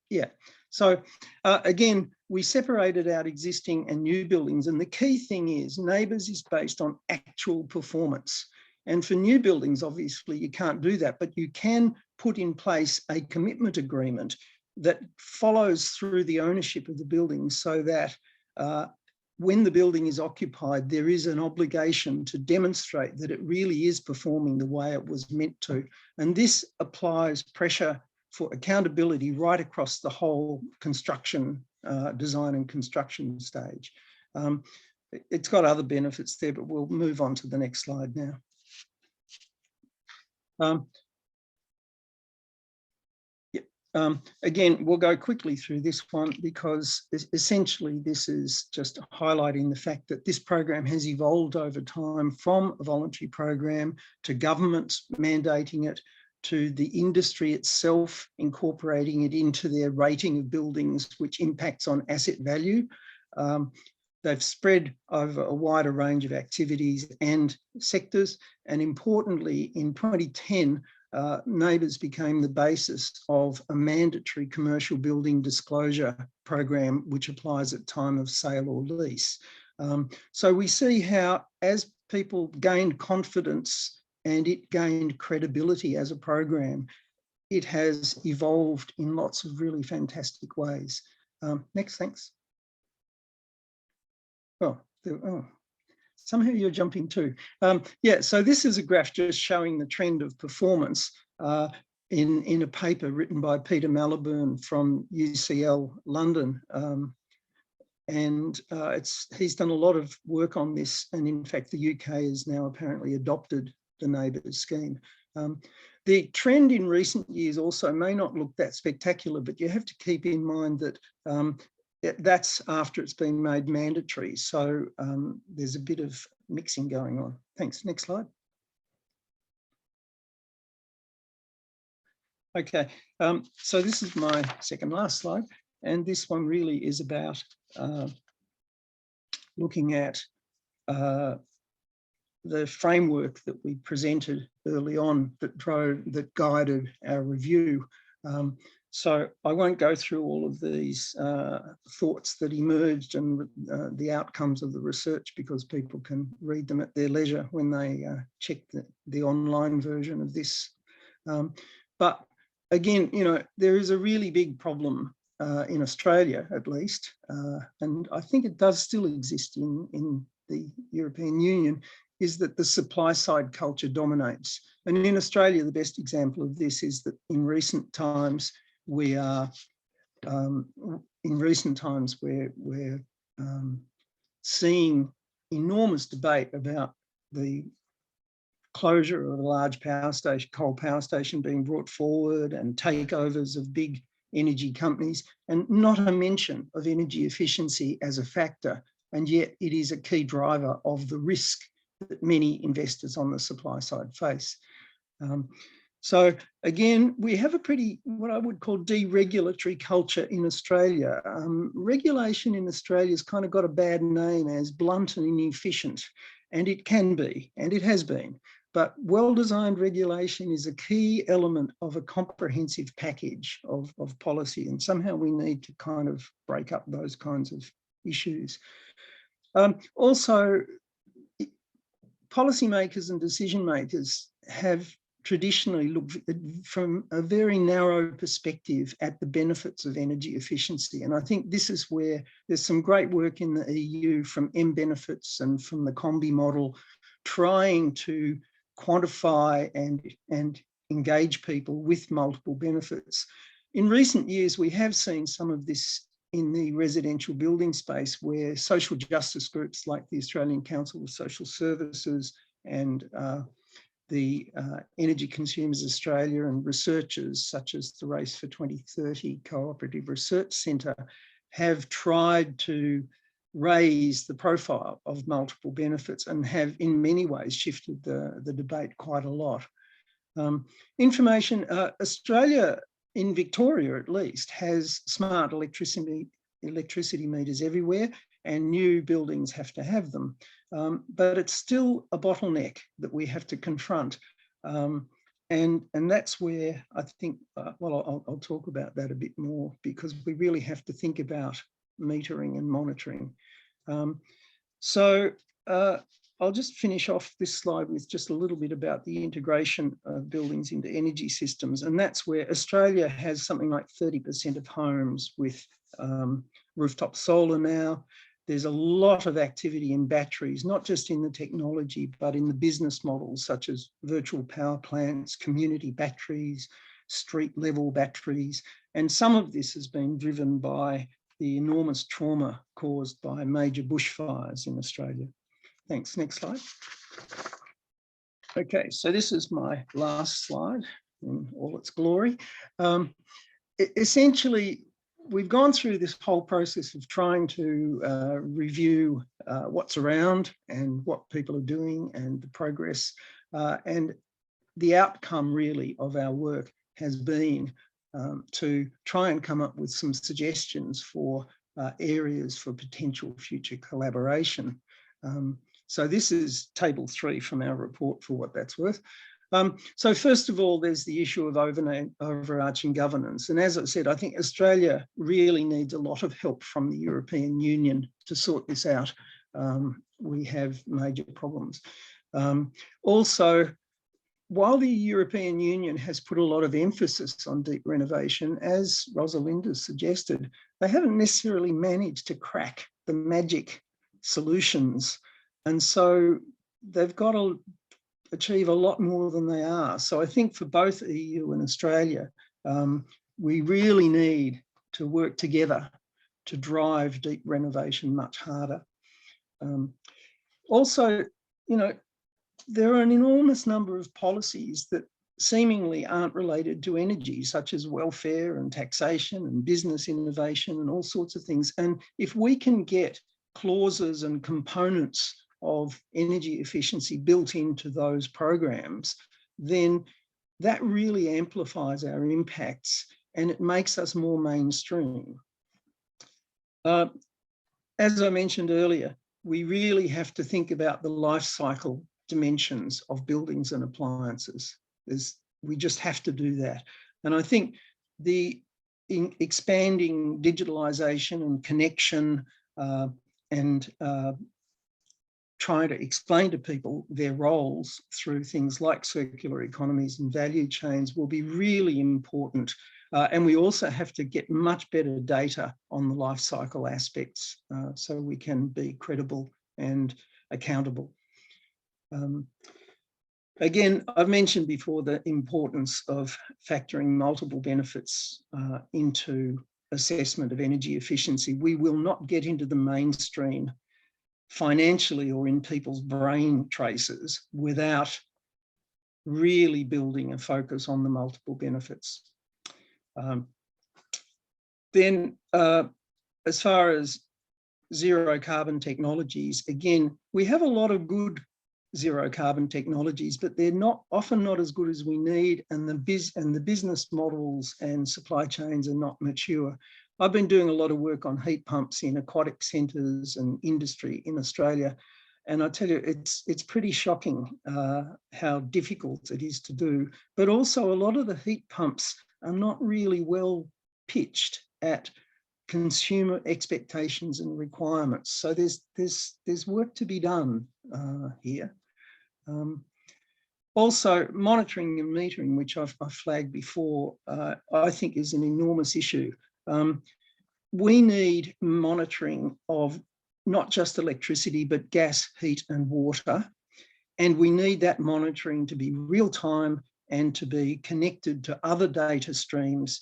Yeah. So again, we separated out existing and new buildings, and the key thing is Neighbours is based on actual performance. And for new buildings, obviously, you can't do that, but you can put in place a commitment agreement that follows through the ownership of the building, so that when the building is occupied, there is an obligation to demonstrate that it really is performing the way it was meant to. And this applies pressure for accountability right across the whole construction, design and construction stage. It's got other benefits there, but we'll move on to the next slide now. Again, we'll go quickly through this one because essentially this is just highlighting the fact that this program has evolved over time from a voluntary program to governments mandating it, to the industry itself incorporating it into their rating of buildings, which impacts on asset value. They've spread over a wider range of activities and sectors. And importantly, in 2010, Neighbours became the basis of a mandatory commercial building disclosure program, which applies at time of sale or lease. So we see how, as people gained confidence and it gained credibility as a program, it has evolved in lots of really fantastic ways. Next, thanks. Somehow you're jumping too. Yeah, so this is a graph just showing the trend of performance in a paper written by Peter Malibran from UCL London. He's done a lot of work on this, and in fact the UK has now apparently adopted the Neighbours scheme. The trend in recent years also may not look that spectacular, but you have to keep in mind that that's after it's been made mandatory. So there's a bit of mixing going on. Thanks. Next slide. Okay, so this is my second last slide. And this one really is about looking at the framework that we presented early on that guided our review. So I won't go through all of these thoughts that emerged and the outcomes of the research, because people can read them at their leisure when they check the online version of this. But again, you know, there is a really big problem in Australia, at least, and I think it does still exist in the European Union, is that the supply side culture dominates. And in Australia, the best example of this is that in recent times, we're seeing enormous debate about the closure of a large power station, coal power station, being brought forward, and takeovers of big energy companies, and not a mention of energy efficiency as a factor. And yet it is a key driver of the risk that many investors on the supply side face. So again, we have a pretty, what I would call, deregulatory culture in Australia. Regulation in Australia has kind of got a bad name as blunt and inefficient, and it can be, and it has been. But well-designed regulation is a key element of a comprehensive package of policy, and somehow we need to kind of break up those kinds of issues. Also, policymakers and decision makers have traditionally looked from a very narrow perspective at the benefits of energy efficiency. And I think this is where there's some great work in the EU from M benefits and from the combi model, trying to quantify and engage people with multiple benefits. In recent years, we have seen some of this in the residential building space, where social justice groups like the Australian Council of Social Services and the Energy Consumers Australia and researchers such as the Race for 2030 Cooperative Research Centre have tried to raise the profile of multiple benefits and have in many ways shifted the debate quite a lot. Australia, in Victoria at least, has smart electricity meters everywhere, and new buildings have to have them. But it's still a bottleneck that we have to confront. And that's where I think, I'll talk about that a bit more, because we really have to think about metering and monitoring. I'll just finish off this slide with just a little bit about the integration of buildings into energy systems. And that's where Australia has something like 30% of homes with rooftop solar now. There's a lot of activity in batteries, not just in the technology, but in the business models, such as virtual power plants, community batteries, street level batteries. And some of this has been driven by the enormous trauma caused by major bushfires in Australia. Thanks. Next slide. Okay, so this is my last slide in all its glory. Essentially, we've gone through this whole process of trying to review what's around and what people are doing and the progress. And the outcome really of our work has been to try and come up with some suggestions for areas for potential future collaboration. So this is table 3 from our report, for what that's worth. So first of all, there's the issue of overarching governance. And as I said, I think Australia really needs a lot of help from the European Union to sort this out. We have major problems. Also, while the European Union has put a lot of emphasis on deep renovation, as Rosalinda suggested, they haven't necessarily managed to crack the magic solutions. And so they've got to achieve a lot more than they are. So I think for both EU and Australia, we really need to work together to drive deep renovation much harder. Also, you know, there are an enormous number of policies that seemingly aren't related to energy, such as welfare and taxation and business innovation and all sorts of things. And if we can get clauses and components of energy efficiency built into those programs, then that really amplifies our impacts and it makes us more mainstream. As I mentioned earlier, we really have to think about the life cycle dimensions of buildings and appliances. We just have to do that. And I think the expanding digitalisation and connection and trying to explain to people their roles through things like circular economies and value chains will be really important. And we also have to get much better data on the life cycle aspects so we can be credible and accountable. Again, I've mentioned before the importance of factoring multiple benefits into assessment of energy efficiency. We will not get into the mainstream financially or in people's brain traces without really building a focus on the multiple benefits. Then as far as zero carbon technologies, again, we have a lot of good zero carbon technologies, but they're often not as good as we need, and the business models and supply chains are not mature. I've been doing a lot of work on heat pumps in aquatic centres and industry in Australia, and I tell you, it's pretty shocking how difficult it is to do. But also, a lot of the heat pumps are not really well pitched at consumer expectations and requirements. So there's work to be done here. Also, monitoring and metering, which I've flagged before, I think is an enormous issue. We need monitoring of not just electricity, but gas, heat and water. And we need that monitoring to be real time and to be connected to other data streams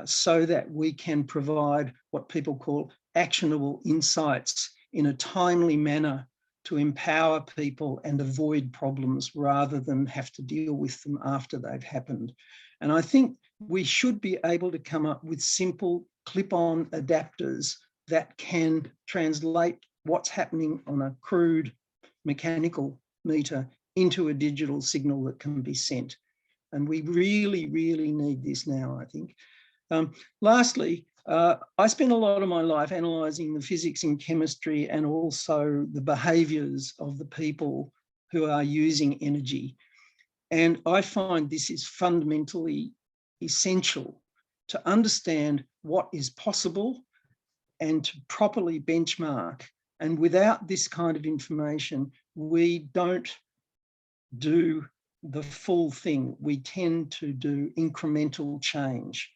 so that we can provide what people call actionable insights in a timely manner to empower people and avoid problems rather than have to deal with them after they've happened. And I think we should be able to come up with simple clip-on adapters that can translate what's happening on a crude mechanical meter into a digital signal that can be sent. And we really, really need this now, I think. Lastly, I spent a lot of my life analysing the physics and chemistry and also the behaviours of the people who are using energy. And I find this is fundamentally essential to understand what is possible and to properly benchmark. And without this kind of information, we don't do the full thing. We tend to do incremental change.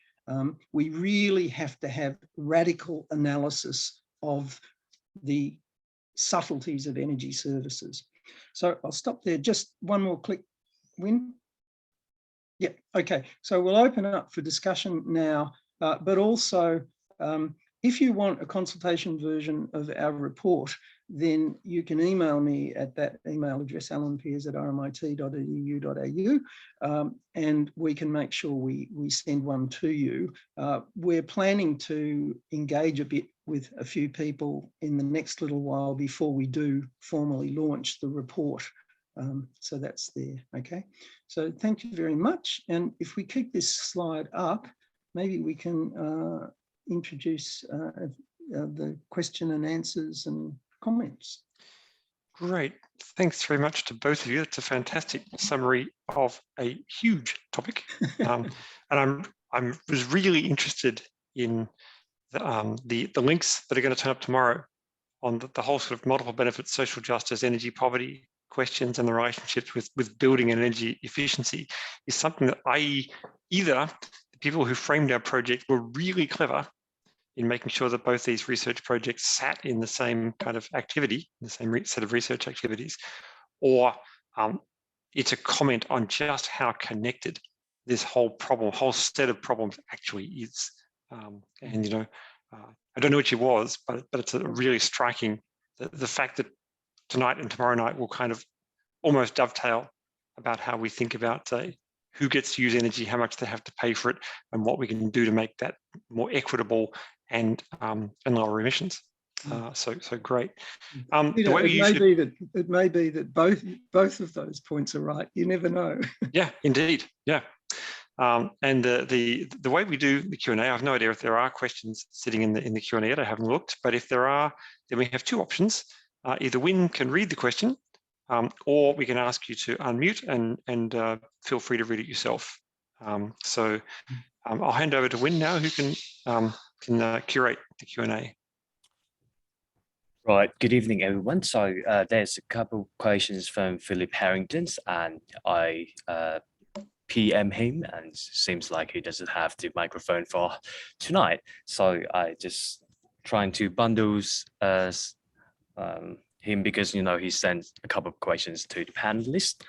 We really have to have radical analysis of the subtleties of energy services. So I'll stop there. Just one more click, Win. Yeah, okay. So we'll open it up for discussion now, but also if you want a consultation version of our report, then you can email me at that email address, alanpears@rmit.edu.au, and we can make sure we send one to you. We're planning to engage a bit with a few people in the next little while before we do formally launch the report. So that's there, okay? So thank you very much. And if we keep this slide up, maybe we can introduce the question and answers and comments. Great. Thanks very much to both of you. It's a fantastic summary of a huge topic. And I was really interested in the links that are going to turn up tomorrow on the whole sort of multiple benefits, social justice, energy poverty questions, and the relationships with building and energy efficiency is something that either the people who framed our project were really clever in making sure that both these research projects sat in the same kind of activity, the same set of research activities, or it's a comment on just how connected this whole set of problems actually is. And, you know, I don't know which it was, but it's a really striking, the fact that tonight and tomorrow night will kind of almost dovetail about how we think about who gets to use energy, how much they have to pay for it, and what we can do to make that more equitable and lower emissions. So great. It may be that both of those points are right. You never know. Yeah, indeed. Yeah. And the way we do the Q&A, I have no idea if there are questions sitting in the Q&A yet. I haven't looked, but if there are, then we have two options. Either Win can read the question, or we can ask you to unmute and feel free to read it yourself. So I'll hand over to Win now, who can curate the Q&A. Right, good evening, everyone. So there's a couple questions from Philip Harrington, and I PM him, and seems like he doesn't have the microphone for tonight. So I just trying to bundle him, because, you know, he sent a couple of questions to the panelists.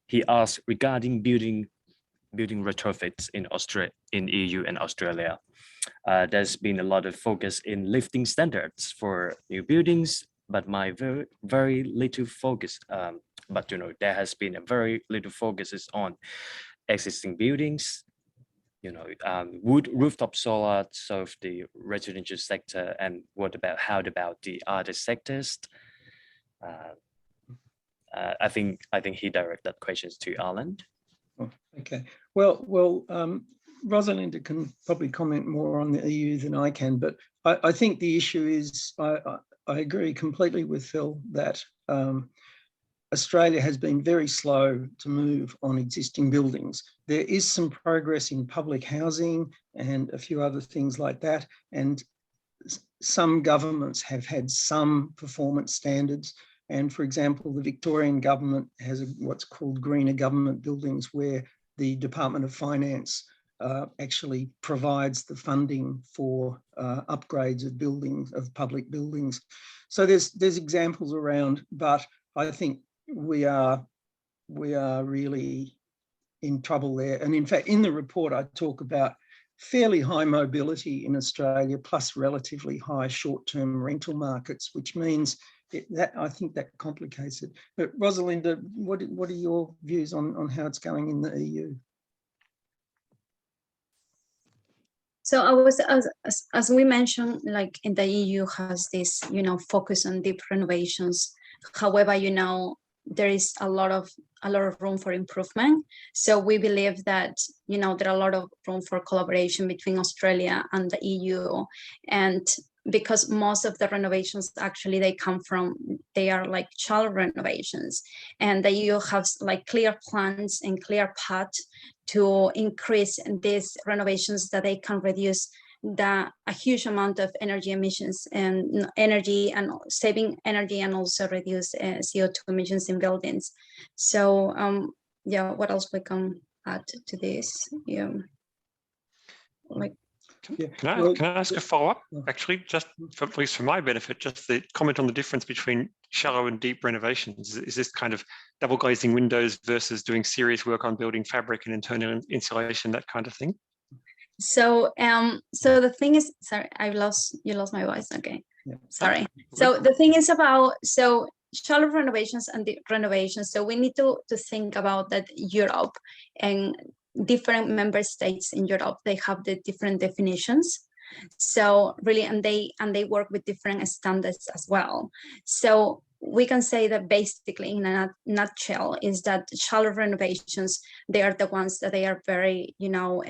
He asked regarding building retrofits in EU and Australia. There's been a lot of focus in lifting standards for new buildings, but very little focus. But, you know, there has been a very little focus on existing buildings. You know, would rooftop solar serve the residential sector, and how about the other sectors? I think he directed questions to Alan. Oh, okay. Well, Rosalinda can probably comment more on the EU than I can, but I think the issue is, I agree completely with Phil that Australia has been very slow to move on existing buildings. There is some progress in public housing and a few other things like that. And some governments have had some performance standards. And for example, the Victorian government has what's called greener government buildings, where the Department of Finance actually provides the funding for upgrades of buildings, of public buildings. So there's examples around, but I think we are really in trouble there. And in fact, in the report, I talk about fairly high mobility in Australia, plus relatively high short-term rental markets, which means that I think that complicates it. But Rosalinda, what are your views on how it's going in the EU? So I was, as we mentioned, like in the EU has this, you know, focus on deep renovations. However, you know, there is a lot of room for improvement. So we believe that, you know, there are a lot of room for collaboration between Australia and the EU. And because most of the renovations actually they are like child renovations, and the EU has like clear plans and clear path to increase these renovations, that they can reduce a huge amount of energy emissions and energy and saving energy and also reduce CO2 emissions in buildings. So yeah, what else we can add to this? Yeah, like. Can I ask a follow-up? Actually, just for, at least for my benefit, just the comment on the difference between shallow and deep renovations. Is this kind of double glazing windows versus doing serious work on building fabric and internal insulation, that kind of thing? So so the thing is, sorry, you lost my voice. Okay, yeah. Sorry. So the thing is about shallow renovations and deep renovations. So we need to think about that Europe and different member states in Europe, they have the different definitions. So really, and they work with different standards as well. So we can say that basically, in a nutshell, is that shallow renovations, they are the ones that they are very, you know,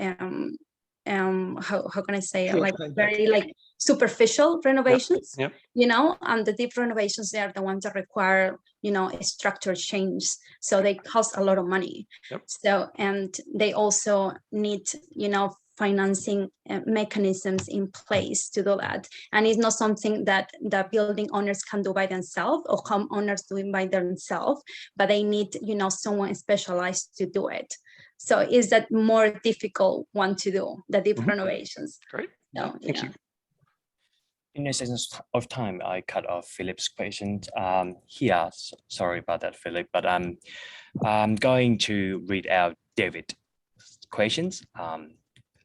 how can I say it? Like very like superficial renovations, Yep. You know, and the deep renovations, they are the ones that require, you know, a structural change. So they cost a lot of money. Yep. So, and they also need, you know, financing mechanisms in place to do that. And it's not something that the building owners can do by themselves or homeowners doing by themselves, but they need, you know, someone specialized to do it. So is that more difficult one to do, the deep renovations? Great. So, Thank you. In the essence of time, I cut off Philip's question. Here, sorry about that, Philip, but I'm going to read out David's questions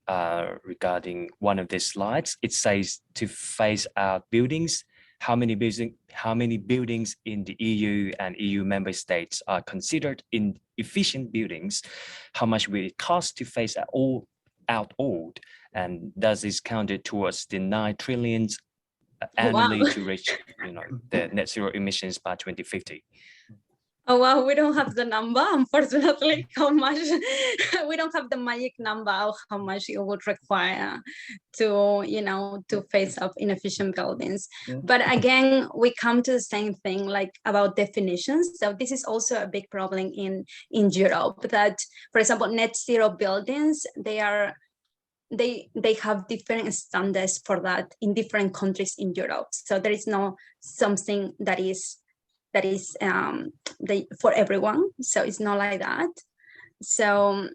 regarding one of these slides. It says to phase out buildings. How many buildings in the EU and EU member states are considered inefficient buildings? How much will it cost to phase out old? And does this count towards the 9 trillion annually to reach, you know, the net zero emissions by 2050? Oh, wow, we don't have the number, unfortunately, how much, we don't have the magic number of how much it would require to, you know, to phase up inefficient buildings. Yeah. But again, we come to the same thing, like about definitions. So this is also a big problem in Europe, that, for example, net zero buildings, they have different standards for that in different countries in Europe. So there is no something that is for everyone. So it's not like that. So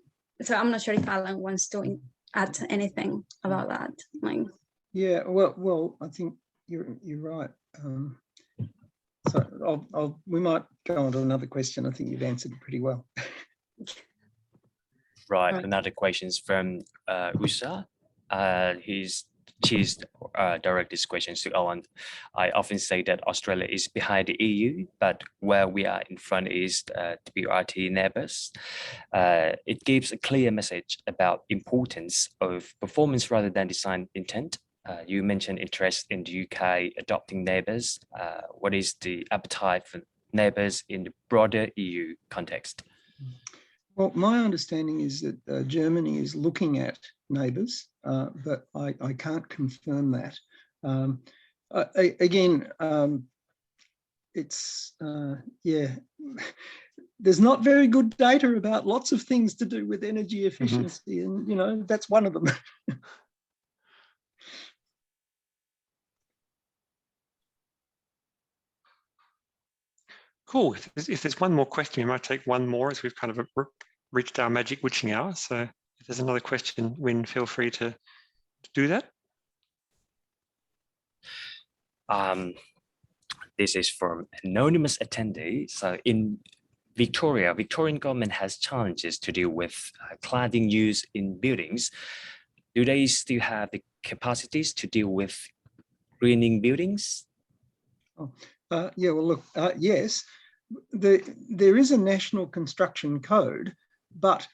I'm not sure if Alan wants to add anything about that. Like, yeah, well, I think you're right. So we might go on to another question. I think you've answered it pretty well. Right, another question is from Usa. She's direct this question to Alan. I often say that Australia is behind the EU, but where we are in front is the BRT Neighbours. It gives a clear message about importance of performance rather than design intent. You mentioned interest in the UK adopting Neighbours. What is the appetite for Neighbours in the broader EU context? Well, my understanding is that Germany is looking at Neighbours, but I can't confirm that. Again, it's, yeah, there's not very good data about lots of things to do with energy efficiency, and, you know, that's one of them. Cool. If there's one more question, we might take one more as we've kind of reached our magic witching hour. So if there's another question, Wynne, feel free to do that. This is from anonymous attendee. So in Victoria, Victorian government has challenges to deal with cladding use in buildings. Do they still have the capacities to deal with greening buildings? Oh, yeah, well, look, yes, there is a national construction code, but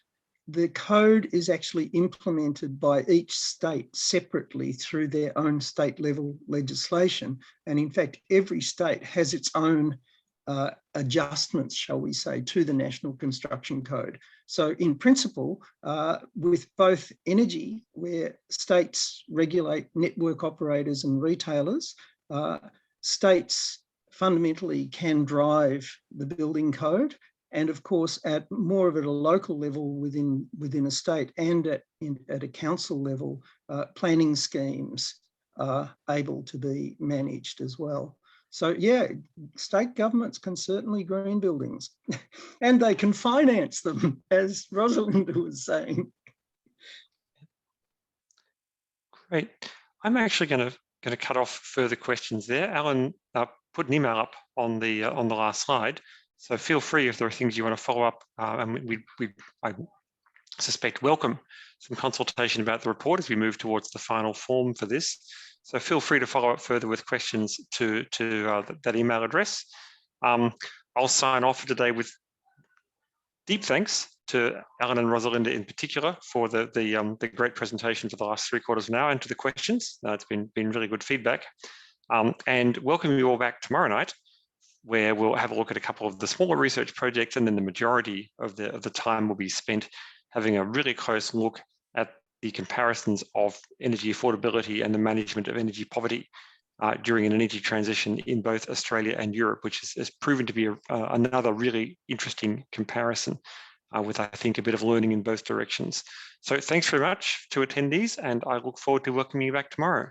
the code is actually implemented by each state separately through their own state level legislation. And in fact, every state has its own adjustments, shall we say, to the national construction code. So in principle, with both energy, where states regulate network operators and retailers, states fundamentally can drive the building code, and of course at more of at a local level within a state and at a council level, planning schemes are able to be managed as well. So yeah, state governments can certainly green buildings and they can finance them, as Rosalinda was saying. Great. I'm actually going to cut off further questions there. Alan put an email up on the last slide, so feel free if there are things you want to follow up, and I suspect welcome some consultation about the report as we move towards the final form for this. So feel free to follow up further with questions to that email address. I'll sign off for today with deep thanks to Alan and Rosalinda in particular for the great presentation for the last 3/4 of an hour and to the questions. It's been really good feedback. And welcome you all back tomorrow night, where we'll have a look at a couple of the smaller research projects, and then the majority of the time will be spent having a really close look at the comparisons of energy affordability and the management of energy poverty during an energy transition in both Australia and Europe, which has proven to be another really interesting comparison with, I think, a bit of learning in both directions. So thanks very much to attendees, and I look forward to welcoming you back tomorrow.